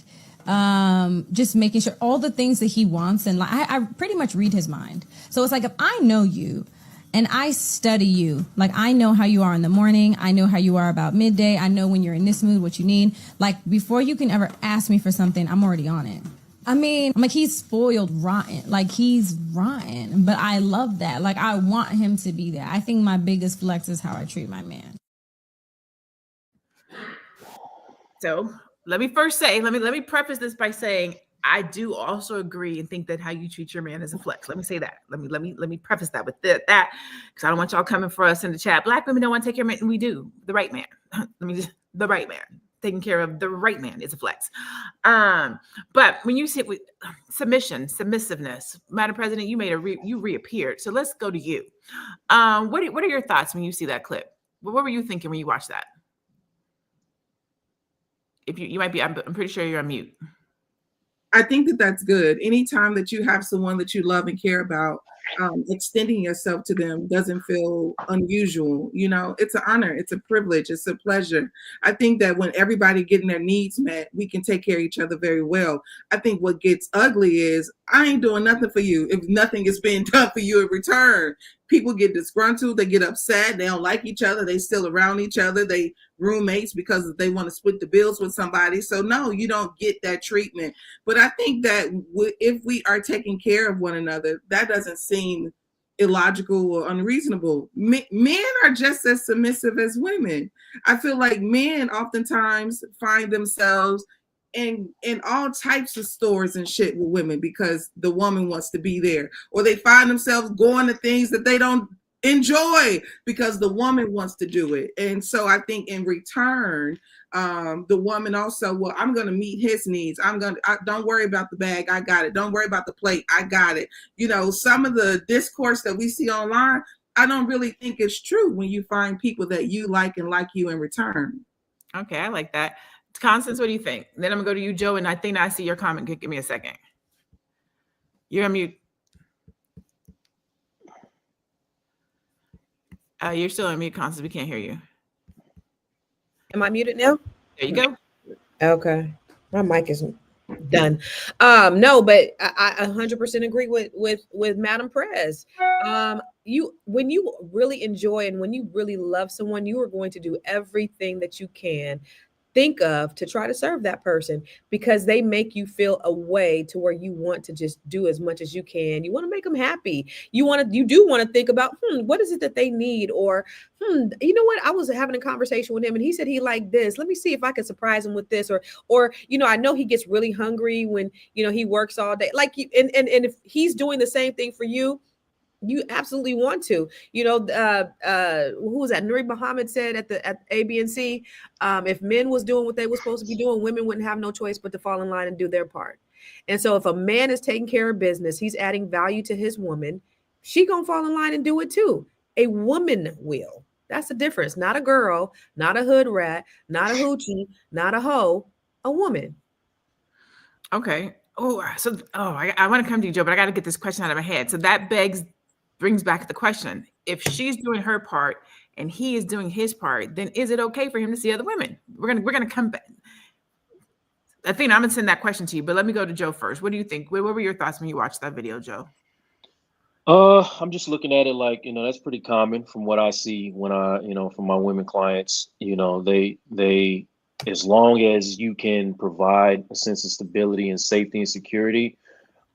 just making sure all the things that he wants. And I pretty much read his mind. So it's like, if I know you and I study you, like I know how you are in the morning. I know how you are about midday. I know when you're in this mood, what you need. Like before you can ever ask me for something, I'm already on it. I mean, I'm like, he's spoiled rotten. Like, he's rotten. But I love that. Like, I want him to be there. I think my biggest flex is how I treat my man. So let me first say, let me preface this by saying, I do also agree and think that how you treat your man is a flex. Let me say that. Let me preface that with that, because I don't want y'all coming for us in the chat. Black women don't want to take care of men, and we do. The right man. The right man. Taking care of the right man is a flex. But when you sit with submissiveness, Madam President, you you reappeared. So let's go to you. What are your thoughts when you see that clip? What were you thinking when you watched that? If you might be, I'm pretty sure you're on mute. I think that that's good. Anytime that you have someone that you love and care about, extending yourself to them doesn't feel unusual. You know, it's an honor, it's a privilege, it's a pleasure. I think that when everybody getting their needs met, we can take care of each other very well. I think what gets ugly is I ain't doing nothing for you if nothing is being done for you in return. People get disgruntled, they get upset, they don't like each other, they still around each other, they roommates because they want to split the bills with somebody. So no, you don't get that treatment. But I think that if we are taking care of one another, that doesn't seem illogical or unreasonable. Men are just as submissive as women. I feel like men oftentimes find themselves in all types of stores and shit with women because the woman wants to be there, or they find themselves going to things that they don't enjoy because the woman wants to do it. And so I think in return, the woman also, well, I'm going to meet his needs. Don't worry about the bag. I got it. Don't worry about the plate. I got it. You know, some of the discourse that we see online, I don't really think it's true when you find people that you like and like you in return. Okay, I like that. Constance, what do you think? Then I'm gonna go to you, Joe, and I think I see your comment. Give me a second. You're on mute. You're still on mute, Constance. We can't hear you. Am I muted now? There you go. Okay. My mic is done. No, but I 100% agree with Madam Prez. When you really enjoy and when you really love someone, you are going to do everything that you can think of to try to serve that person, because they make you feel a way to where you want to just do as much as you can. You want to make them happy. You do want to think about, what is it that they need? Or, you know what? I was having a conversation with him and he said he liked this. Let me see if I can surprise him with this. Or, I know he gets really hungry when, he works all day. Like, and if he's doing the same thing for you, you absolutely want to, who was that? Nuri Muhammad said at ABNC, if men was doing what they were supposed to be doing, women wouldn't have no choice but to fall in line and do their part. And so if a man is taking care of business, he's adding value to his woman, she gonna fall in line and do it too. A woman will. That's the difference. Not a girl, not a hood rat, not a hoochie, not a hoe, a woman. Okay. I want to come to you, Joe, but I got to get this question out of my head. So that brings back the question: if she's doing her part and he is doing his part, then is it okay for him to see other women? We're gonna come back. I think I'm gonna send that question to you, but let me go to Joe first. What do you think? What were your thoughts when you watched that video, Joe? I'm just looking at it like, that's pretty common from what I see when from my women clients. They as long as you can provide a sense of stability and safety and security,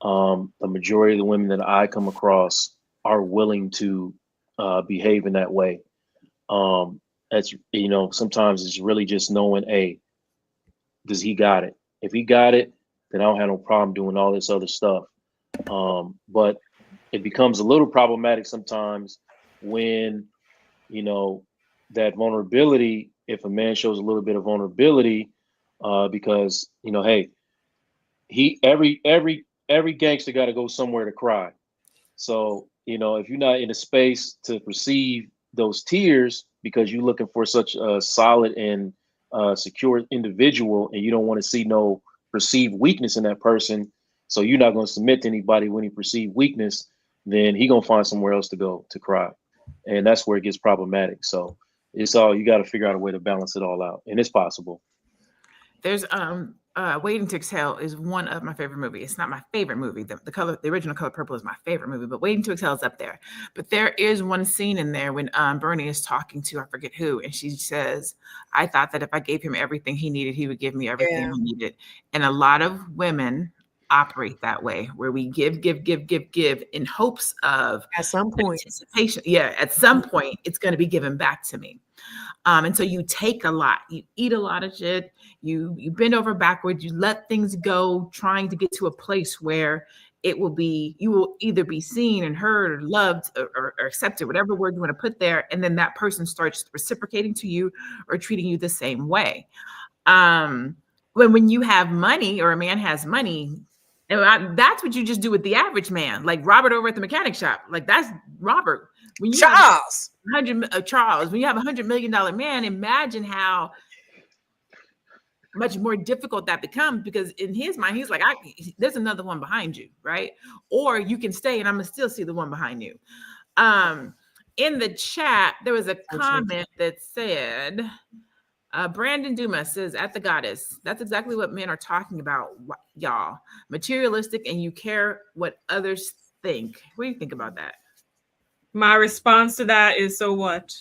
the majority of the women that I come across are willing to behave in that way. That's, sometimes it's really just knowing, hey, does he got it? If he got it, then I don't have no problem doing all this other stuff. But it becomes a little problematic sometimes when, that vulnerability, if a man shows a little bit of vulnerability, because, hey, every gangster got to go somewhere to cry. So, if you're not in a space to perceive those tears because you're looking for such a solid and secure individual, and you don't want to see no perceived weakness in that person, so you're not going to submit to anybody when he perceived weakness, then he going to find somewhere else to go to cry. And that's where it gets problematic. So you got to figure out a way to balance it all out. And it's possible. There's Waiting to Exhale is one of my favorite movies. It's not my favorite movie. The original Color Purple is my favorite movie, but Waiting to Exhale is up there. But there is one scene in there when Bernie is talking to, I forget who, and she says, I thought that if I gave him everything he needed, he would give me everything he needed. And a lot of women operate that way, where we give in hopes of at some point anticipation. Yeah, at some point it's going to be given back to me. And so you take a lot, you eat a lot of shit, you bend over backwards, you let things go, trying to get to a place where you will either be seen and heard or loved or accepted, whatever word you want to put there. And then that person starts reciprocating to you or treating you the same way. When you have money, or a man has money, that's what you just do with the average man, like Robert over at the mechanic shop. Like, that's Robert. When you Charles, Charles, when you have $100 million man, imagine how much more difficult that becomes, because in his mind, he's like, there's another one behind you, right? Or you can stay and I'm gonna still see the one behind you. In the chat, there was a comment that said, Brandon Dumas says, at the goddess, that's exactly what men are talking about, y'all. Materialistic, and you care what others think. What do you think about that? My response to that is, so what?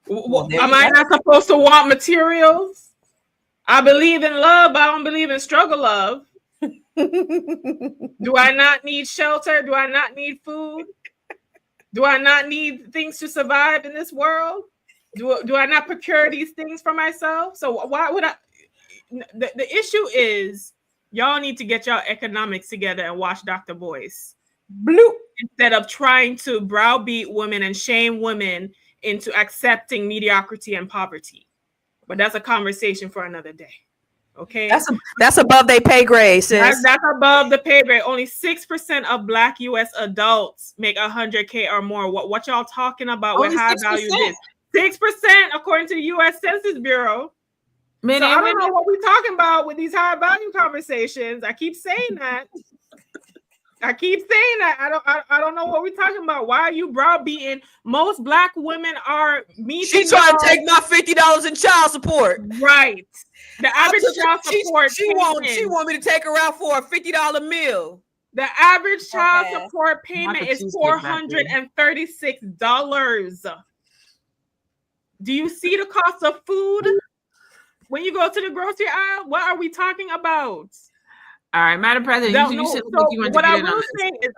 Well, am I not supposed to want materials? I believe in love, but I don't believe in struggle love. Do I not need shelter? Do I not need food? Do I not need things to survive in this world? Do I not procure these things for myself? So why would I? The issue is, y'all need to get y'all economics together and watch Dr. Boyce. Bloop. Instead of trying to browbeat women and shame women into accepting mediocrity and poverty. But that's a conversation for another day. Okay, that's above their pay grade, sis. That's above the pay grade. Only 6% of Black U.S. adults make $100K or more. What y'all talking about with high value? This 6% according to the U.S. Census Bureau. Men so and I don't women. know what we're talking about with these high value conversations. I keep saying that. I don't know what we're talking about. Why are you browbeating? Most Black women are meeting. She trying to take my $50 in child support. Right. The average child support. She want me to take her out for a $50 meal. The average child support payment is $436. Do you see the cost of food when you go to the grocery aisle? What are we talking about? All right, Madam President, you said what you want to get in on this.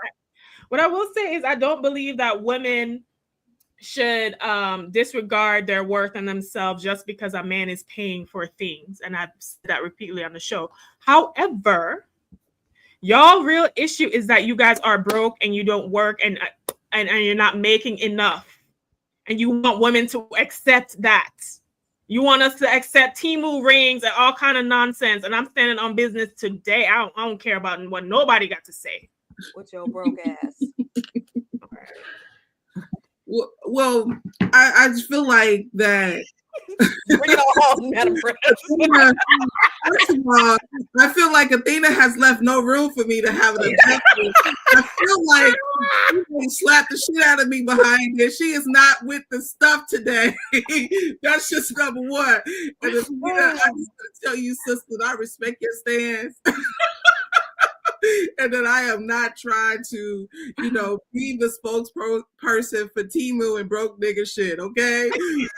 What I will say is I don't believe that women should disregard their worth and themselves just because a man is paying for things. And I've said that repeatedly on the show. However, y'all real issue is that you guys are broke and you don't work and you're not making enough. And you want women to accept that. You want us to accept Temu rings and all kind of nonsense. And I'm standing on business today. I don't care about what nobody got to say. With your broke ass. Well, I just feel like that. Bring it on, Madam President. First of all, I feel like Athena has left no room for me to have an objection. I feel like she slapped the shit out of me behind it. She is not with the stuff today. That's just number one. And Athena, I just want to tell you, sister, I respect your stance. And that I am not trying to, be the spokesperson for Temu and broke nigga shit, okay?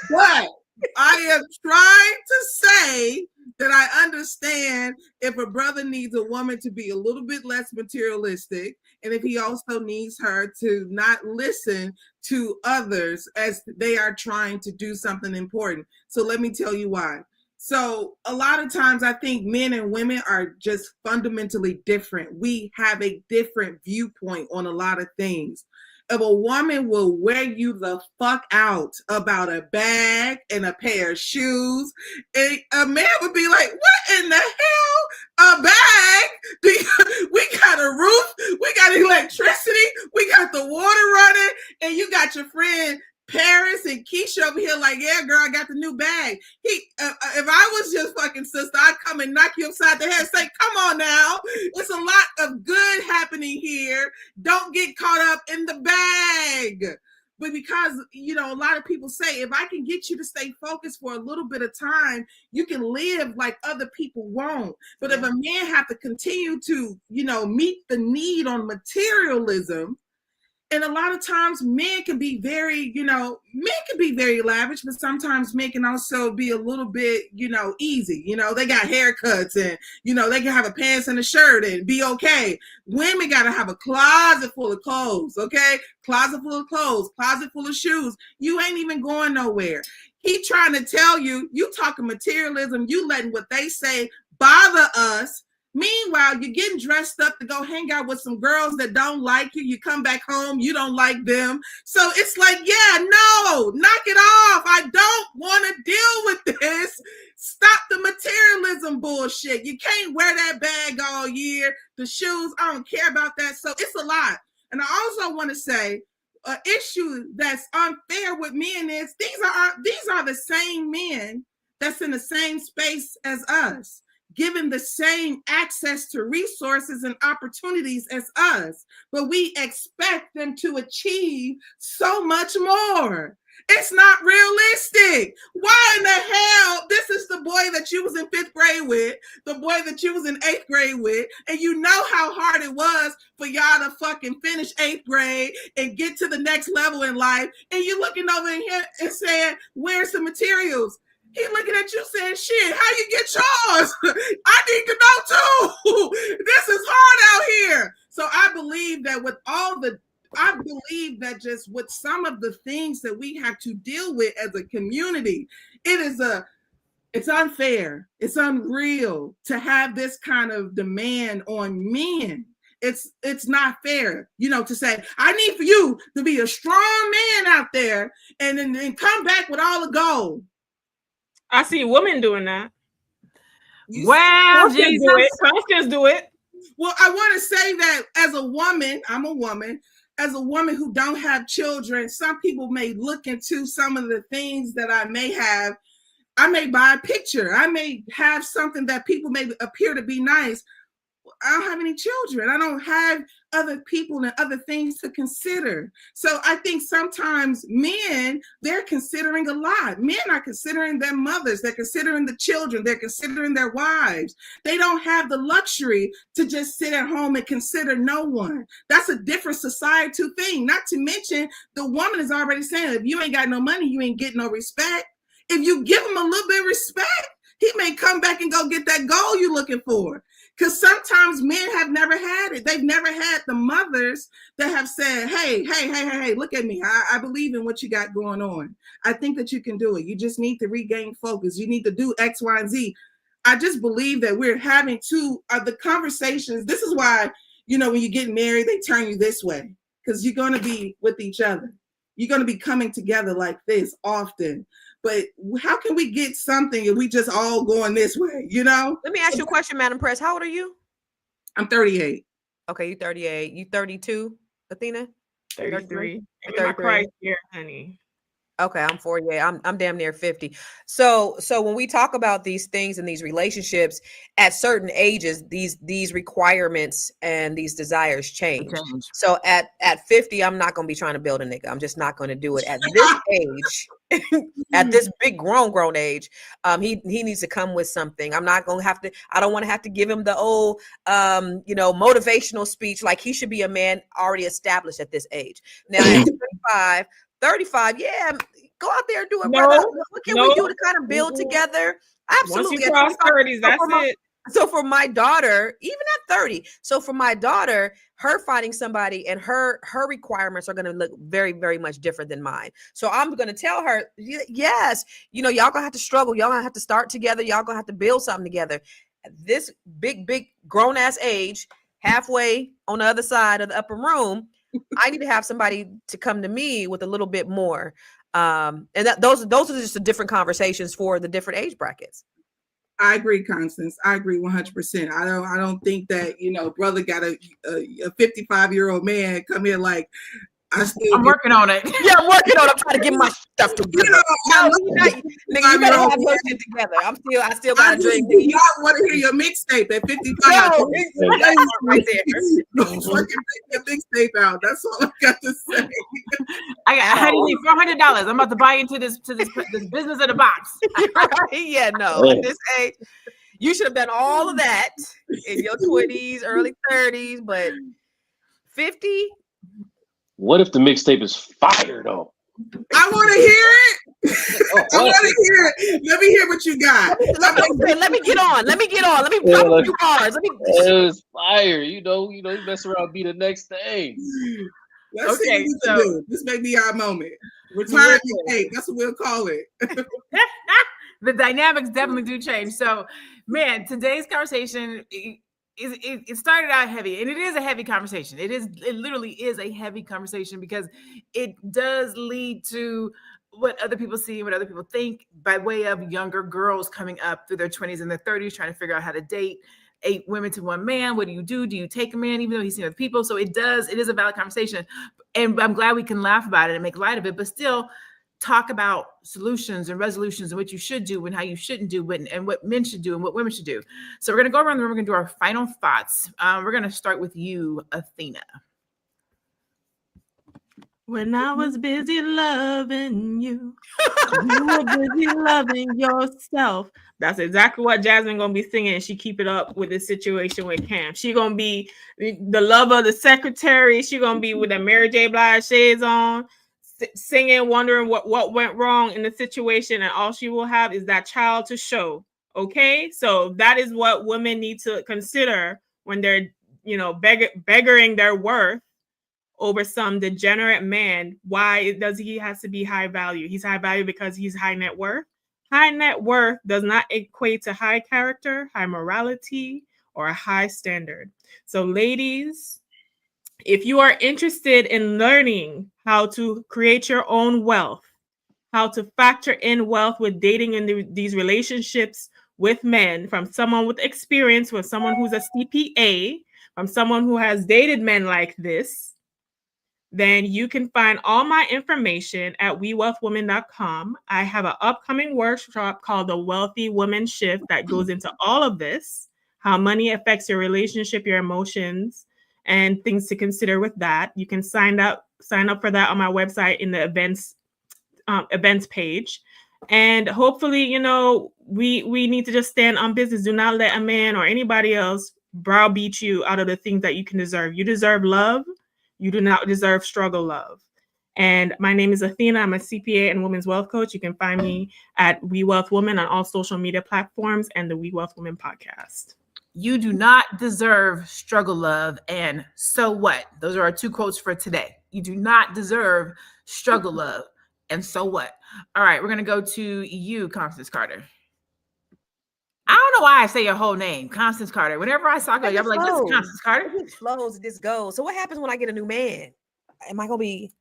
But I am trying to say that I understand if a brother needs a woman to be a little bit less materialistic, and if he also needs her to not listen to others as they are trying to do something important. So let me tell you why. So a lot of times I think men and women are just fundamentally different. We have a different viewpoint on a lot of things. If a woman will wear you the fuck out about a bag and a pair of shoes, a man would be like, what in the hell? A bag? We got a roof, we got electricity, we got the water running, and you got your friend Paris and Keisha over here like, yeah, girl, I got the new bag. If I was your fucking sister, I'd come and knock you upside the head and say, come on now. It's a lot of good happening here. Don't get caught up in the bag. But because, a lot of people say, if I can get you to stay focused for a little bit of time, you can live like other people won't. But if a man have to continue to, meet the need on materialism, and a lot of times men can be very, lavish, but sometimes men can also be a little bit, easy. They got haircuts and, they can have a pants and a shirt and be okay. Women got to have a closet full of clothes, okay? Closet full of clothes, closet full of shoes. You ain't even going nowhere. He trying to tell you, you talking materialism, you letting what they say bother us. Meanwhile, you're getting dressed up to go hang out with some girls that don't like you. You come back home, you don't like them. So it's like, yeah, no, knock it off. I don't want to deal with this. Stop the materialism bullshit. You can't wear that bag all year. The shoes, I don't care about that. So it's a lot. And I also want to say, an issue that's unfair with men is these are the same men that's in the same space as us, given the same access to resources and opportunities as us, but we expect them to achieve so much more. It's not realistic. Why in the hell? This is the boy that you was in 5th grade with, the boy that you was in 8th grade with, and you know how hard it was for y'all to fucking finish 8th grade and get to the next level in life, and you looking over in here and saying, where's the materials? He looking at you saying, shit, how you get yours? I need to know too. This is hard out here. So I believe that just with some of the things that we have to deal with as a community, it's unfair. It's unreal to have this kind of demand on men. It's not fair, to say, I need for you to be a strong man out there and then come back with all the gold. I see women doing that. Wow, Constance Jesus. do it. Constance do it. Well, I want to say that as a woman, I'm a woman. As a woman who don't have children, some people may look into some of the things that I may have. I may buy a picture. I may have something that people may appear to be nice. I don't have any children. I don't have other people and other things to consider. So I think sometimes men, they're considering a lot. Men are considering their mothers. They're considering the children. They're considering their wives. They don't have the luxury to just sit at home and consider no one. That's a different societal thing. Not to mention, the woman is already saying, if you ain't got no money, you ain't getting no respect. If you give him a little bit of respect, he may come back and go get that goal you're looking for. Because sometimes men have never had it. They've never had the mothers that have said, hey, look at me. I believe in what you got going on. I think that you can do it. You just need to regain focus. You need to do X, Y, and Z. I just believe that we're having the conversations. This is why, when you get married, they turn you this way. Because you're going to be with each other. You're going to be coming together like this often. But how can we get something if we just all going this way, Let me ask you a question, Madam Press. How old are you? I'm 38. Okay, you 38. You 32, Athena? 33. I'm in my Christ year, honey. Okay, I'm 48. I'm damn near 50. So when we talk about these things and these relationships at certain ages, these requirements and these desires change. So at 50, I'm not gonna be trying to build a nigga. I'm just not gonna do it at this age. At this big grown age, he needs to come with something. I'm not gonna have to. I don't want to have to give him the old motivational speech. Like, he should be a man already established at this age. Now at 35, yeah, go out there and do it, brother. What can we do to kind of build together? Absolutely. Once you cross 30s, that's it. So for my daughter, even at 30, so for my daughter, her finding somebody and her requirements are going to look very, very much different than mine. So I'm going to tell her, yes, y'all going to have to struggle. Y'all going to have to start together. Y'all going to have to build something together. At this big grown ass age, halfway on the other side of the upper room, I need to have somebody to come to me with a little bit more. And those are just the different conversations for the different age brackets. I agree, Constance. I agree 100%. I don't think that, brother got a 55-year-old man come in like, I'm working on it. Yeah, I'm working on it. I'm trying to get my stuff together. Nigga, you better have your shit together. I still got a dream. You not want to hear your mixtape at 55. No, that's right there. Fucking your mixtape out. That's all I got to say. How do you need $400? I'm about to buy into this business of the box. Right? Yeah, no. At this age, you should have done all of that in your 20s, early 30s, but 50. What if the mixtape is fire though? I want to hear it. I want to hear it. Let me hear what you got. Let me get on. Let me pop a few bars. It was fire. You mess around, be the next thing. Let's see what we can do. This may be our moment. Retirement tape. That's what we'll call it. The dynamics definitely do change. So, man, today's conversation, it started out heavy, and it is a heavy conversation. It literally is a heavy conversation because it does lead to what other people see, what other people think, by way of younger girls coming up through their 20s and their 30s, trying to figure out how to date 8 women to 1 man. What do you do? Do you take a man even though he's seen other people? So it is a valid conversation, and I'm glad we can laugh about it and make light of it, but still talk about solutions and resolutions and what you should do and how you shouldn't do, and what men should do and what women should do. So we're going to go around the room. We're going to do our final thoughts. We're going to start with you, Athena. When I was busy loving you, you were busy loving yourself. That's exactly what Jasmine gonna be singing. She keep it up with the situation with Cam. She gonna be the love of the secretary. She gonna be with the Mary J. Blige shades on, singing, wondering what went wrong in the situation, and all she will have is that child to show. Okay, so that is what women need to consider when they're beggaring their worth over some degenerate man. Why does he has to be high value? He's high value because he's high net worth. High net worth does not equate to high character, high morality, or a high standard. So ladies, if you are interested in learning how to create your own wealth, how to factor in wealth with dating in these relationships with men, from someone with experience, from someone who's a CPA, from someone who has dated men like this, then you can find all my information at wewealthwomen.com. I have an upcoming workshop called The Wealthy Woman Shift that goes into all of this, how money affects your relationship, your emotions, and things to consider with that. You can sign up for that on my website in the events page. And hopefully, you know, we need to just stand on business. Do not let a man or anybody else browbeat you out of the things that you can deserve. You deserve love. You do not deserve struggle love. And my name is Athena. I'm a CPA and women's wealth coach. You can find me at We Wealth Women on all social media platforms and the We Wealth Women podcast. You do not deserve struggle love. And so what? Those are our 2 quotes for today. You do not deserve struggle love. And so what? All right, we're going to go to you, Constance Carter. I don't know why I say your whole name, Constance Carter. Whenever I saw you, I'm like, this is Constance Carter. It just flows, it just goes. So what happens when I get a new man? Am I going to be,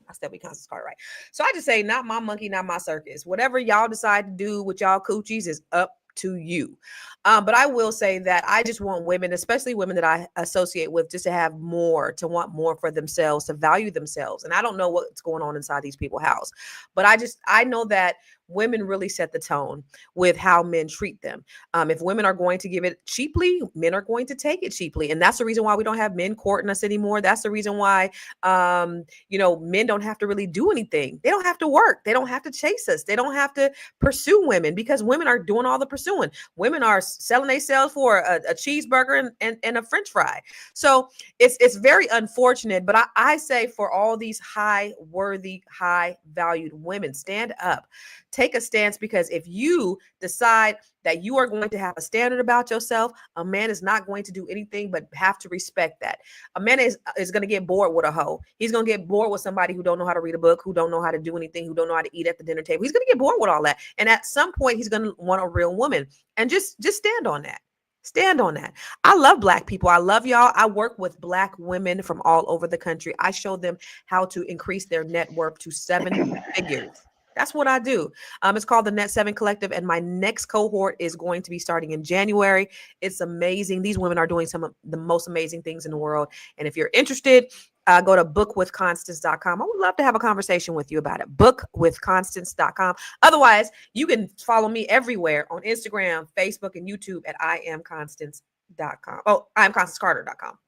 I still be Constance Carter, right? So I just say, not my monkey, not my circus. Whatever y'all decide to do with y'all coochies is up to you. But I will say that I just want women, especially women that I associate with, just to have more, to want more for themselves, to value themselves. And I don't know what's going on inside these people's house, but I know that women really set the tone with how men treat them. If women are going to give it cheaply, men are going to take it cheaply. And that's the reason why we don't have men courting us anymore. That's the reason why, men don't have to really do anything. They don't have to work. They don't have to chase us. They don't have to pursue women, because women are doing all the pursuing. Women are selling themselves for a cheeseburger and a French fry. So it's very unfortunate, but I say for all these high worthy, high valued women, stand up. Take a stance, because if you decide that you are going to have a standard about yourself, a man is not going to do anything but have to respect that. A man is going to get bored with a hoe. He's going to get bored with somebody who don't know how to read a book, who don't know how to do anything, who don't know how to eat at the dinner table. He's going to get bored with all that. And at some point, he's going to want a real woman. And just stand on that. Stand on that. I love Black people. I love y'all. I work with Black women from all over the country. I show them how to increase their net worth to 7 figures. That's what I do. It's called the Net 7 Collective, and my next cohort is going to be starting in January. It's amazing. These women are doing some of the most amazing things in the world. And if you're interested, go to bookwithconstance.com. I would love to have a conversation with you about it. Bookwithconstance.com. Otherwise, you can follow me everywhere on Instagram, Facebook, and YouTube at IamConstance.com. Oh, IamConstanceCarter.com.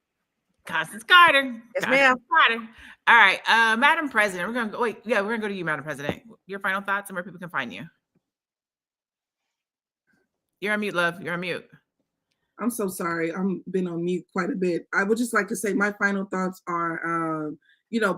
Constance Carter. Yes, ma'am. Carter. All right, Madam President, we're gonna go to you, Madam President. Your final thoughts and where people can find you. You're on mute, love. You're on mute. I'm so sorry. I'm been on mute quite a bit. I would just like to say my final thoughts are,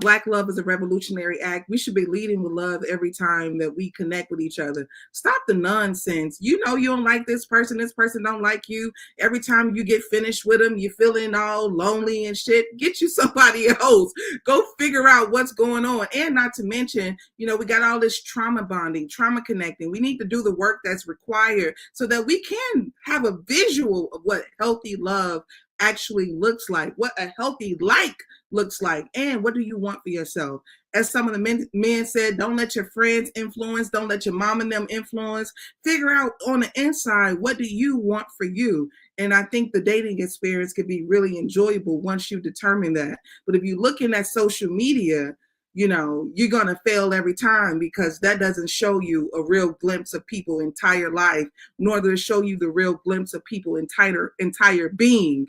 Black love is a revolutionary act. We should be leading with love every time that we connect with each other. Stop the nonsense. You know you don't like this person don't like you. Every time you get finished with them, you're feeling all lonely and shit. Get you somebody else. Go figure out what's going on. And not to mention, we got all this trauma bonding, trauma connecting. We need to do the work that's required so that we can have a visual of what healthy love actually looks like, what a healthy looks like, and what do you want for yourself. As some of the men said, don't let your friends influence, don't let your mom and them influence. Figure out on the inside, what do you want for you? And I think the dating experience could be really enjoyable once you determine that. But if you're looking at social media, you're going to fail every time, because that doesn't show you a real glimpse of people's entire life, nor does it show you the real glimpse of people's entire being.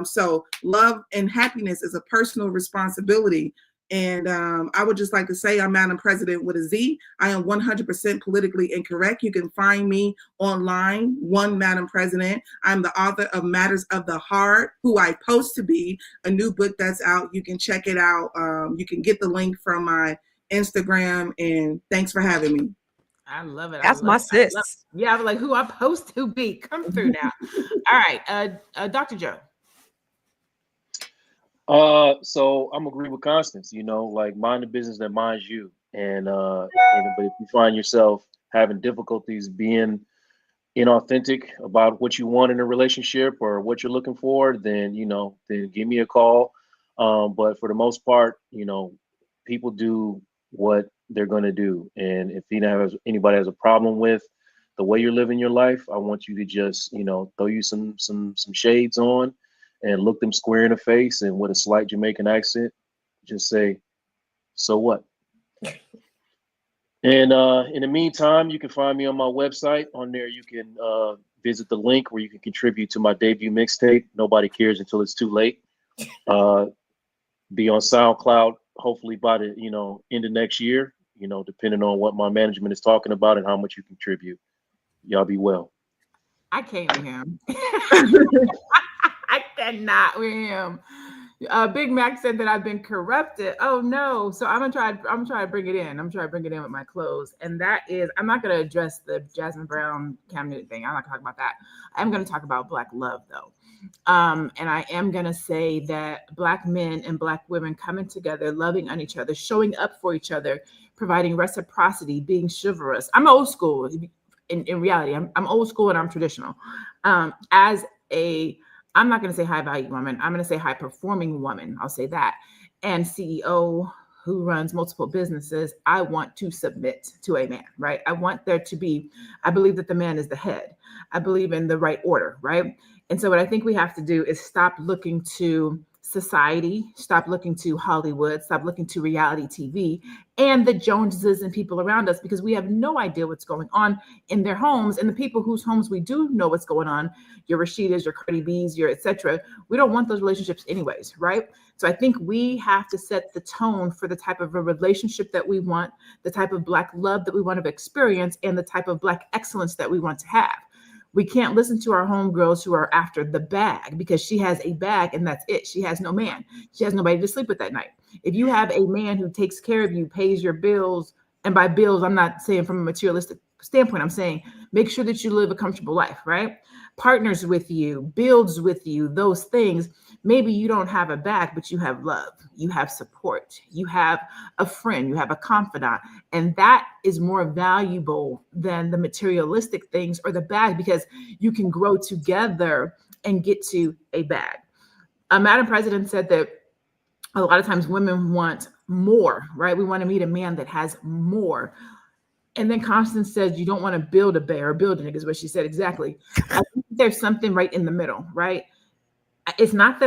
So love and happiness is a personal responsibility. And I would just like to say I'm Madam President with a Z. I am 100% politically incorrect. You can find me online, One Madam President. I'm the author of Matters of the Heart, Who I Post to Be, a new book that's out. You can check it out. You can get the link from my Instagram. And thanks for having me. I love it. That's my sis. Yeah, I'm like, who I supposed to be. Come through now. All right, Dr. Joe. So I'm agree with Constance, like mind the business that minds you. And but if you find yourself having difficulties being inauthentic about what you want in a relationship or what you're looking for, then then give me a call. But for the most part, people do what they're going to do. And if anybody has a problem with the way you're living your life, I want you to just, throw you some shades on and look them square in the face, and with a slight Jamaican accent, just say, "So what?" And in the meantime, you can find me on my website. On there, you can visit the link where you can contribute to my debut mixtape, Nobody Cares Until It's Too Late. Be on SoundCloud, hopefully by the end of next year, depending on what my management is talking about and how much you contribute. Y'all be well. I can't with him. I cannot with him. Big Mac said that I've been corrupted. Oh no! So I'm gonna try to bring it in. I'm trying to bring it in with my clothes, and that is, I'm not gonna address the Jasmine Brown cabinet thing. I'm not gonna talk about that. I'm gonna talk about Black love though, and I am gonna say that Black men and Black women coming together, loving on each other, showing up for each other, providing reciprocity, being chivalrous. I'm old school. In reality, I'm old school and I'm traditional. I'm not going to say high value woman. I'm going to say high performing woman. I'll say that. And CEO who runs multiple businesses, I want to submit to a man, right? I want there to be, I believe that the man is the head. I believe in the right order, right? And so what I think we have to do is stop looking to society, stop looking to Hollywood, stop looking to reality TV and the Joneses and people around us, because we have no idea what's going on in their homes. And the people whose homes we do know what's going on, your Rashidas, your Cardi B's, your etc., we don't want those relationships anyways, right? So I think we have to set the tone for the type of a relationship that we want, the type of Black love that we want to experience, and the type of Black excellence that we want to have. We can't listen to our homegirls who are after the bag, because she has a bag and that's it. She has no man. She has nobody to sleep with that night. If you have a man who takes care of you, pays your bills, and by bills, I'm not saying from a materialistic standpoint, I'm saying make sure that you live a comfortable life, right? Partners with you, builds with you, those things. Maybe you don't have a bag, but you have love, you have support, you have a friend, you have a confidant. And that is more valuable than the materialistic things or the bag, because you can grow together and get to a bag. Madam President said that a lot of times women want more, right? We want to meet a man that has more. And then Constance said, you don't want to build a bear or build a nigga, is what she said exactly. I think there's something right in the middle, right? It's not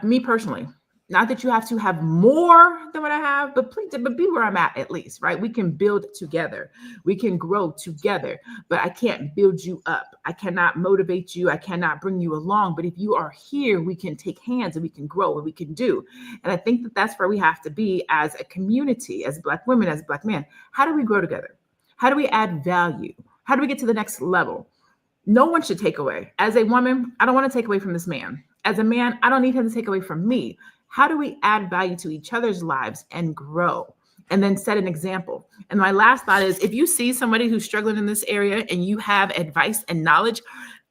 me personally, not that you have to have more than what I have, but please, but be where I'm at least, right? We can build together. We can grow together, but I can't build you up. I cannot motivate you. I cannot bring you along. But if you are here, we can take hands and we can grow and we can do. And I think that that's where we have to be as a community, as Black women, as Black men. How do we grow together? How do we add value? How do we get to the next level? No one should take away. As a woman, I don't want to take away from this man. As a man, I don't need him to take away from me. How do we add value to each other's lives and grow and then set an example? And my last thought is, if you see somebody who's struggling in this area and you have advice and knowledge,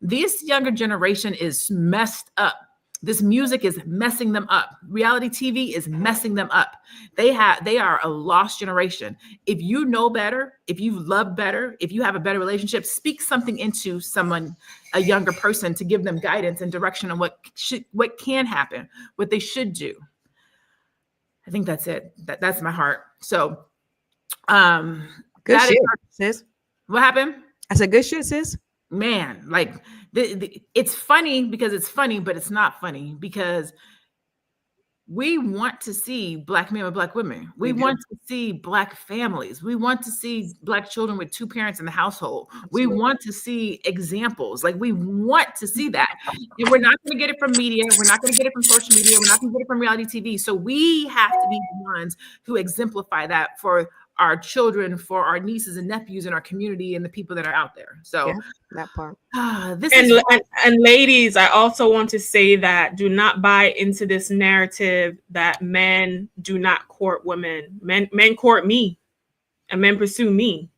this younger generation is messed up. This music is messing them up. Reality TV is messing them up. They are a lost generation. If you know better, if you love better, if you have a better relationship, speak something into someone, a younger person, to give them guidance and direction on what can happen, what they should do. I think that's it. That's my heart. So, good shit, sis. What happened? I said, good shit, sis. Man, like it's funny because it's funny, but it's not funny because we want to see Black men with Black women. We want to see Black families. We want to see Black children with two parents in the household. We want to see examples. Like, we want to see that. And we're not going to get it from media. We're not going to get it from social media. We're not going to get it from reality TV. So we have to be the ones who exemplify that for our children, for our nieces and nephews in our community and the people that are out there. So yeah, that part. And ladies, I also want to say that do not buy into this narrative that men do not court women. Men court me and men pursue me.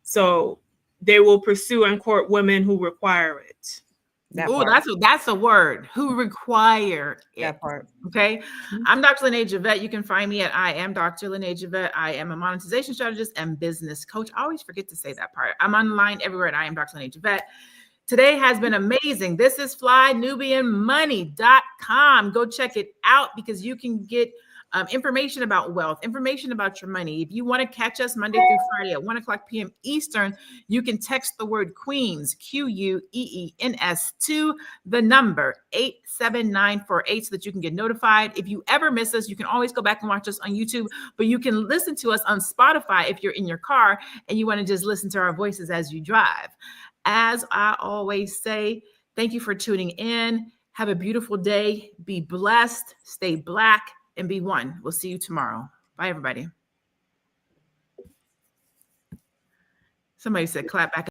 So they will pursue and court women who require it. That's a word. Who require it. That part. Okay. I'm Dr. Lene Javette. You can find me at I am Dr. Lene Javette. I am a monetization strategist and business coach. I always forget to say that part. I'm online everywhere at I am Dr. Lene Javette. Today has been amazing. This is FlyNubianMoney.com. Go check it out because you can get information about wealth, information about your money. If you want to catch us Monday through Friday at 1:00 p.m. Eastern, you can text the word Queens, QUEENS, to the number 87948 so that you can get notified. If you ever miss us, you can always go back and watch us on YouTube, but you can listen to us on Spotify if you're in your car and you want to just listen to our voices as you drive. As I always say, thank you for tuning in. Have a beautiful day. Be blessed. Stay Black and be one. We'll see you tomorrow. Bye, everybody. Somebody said clap back.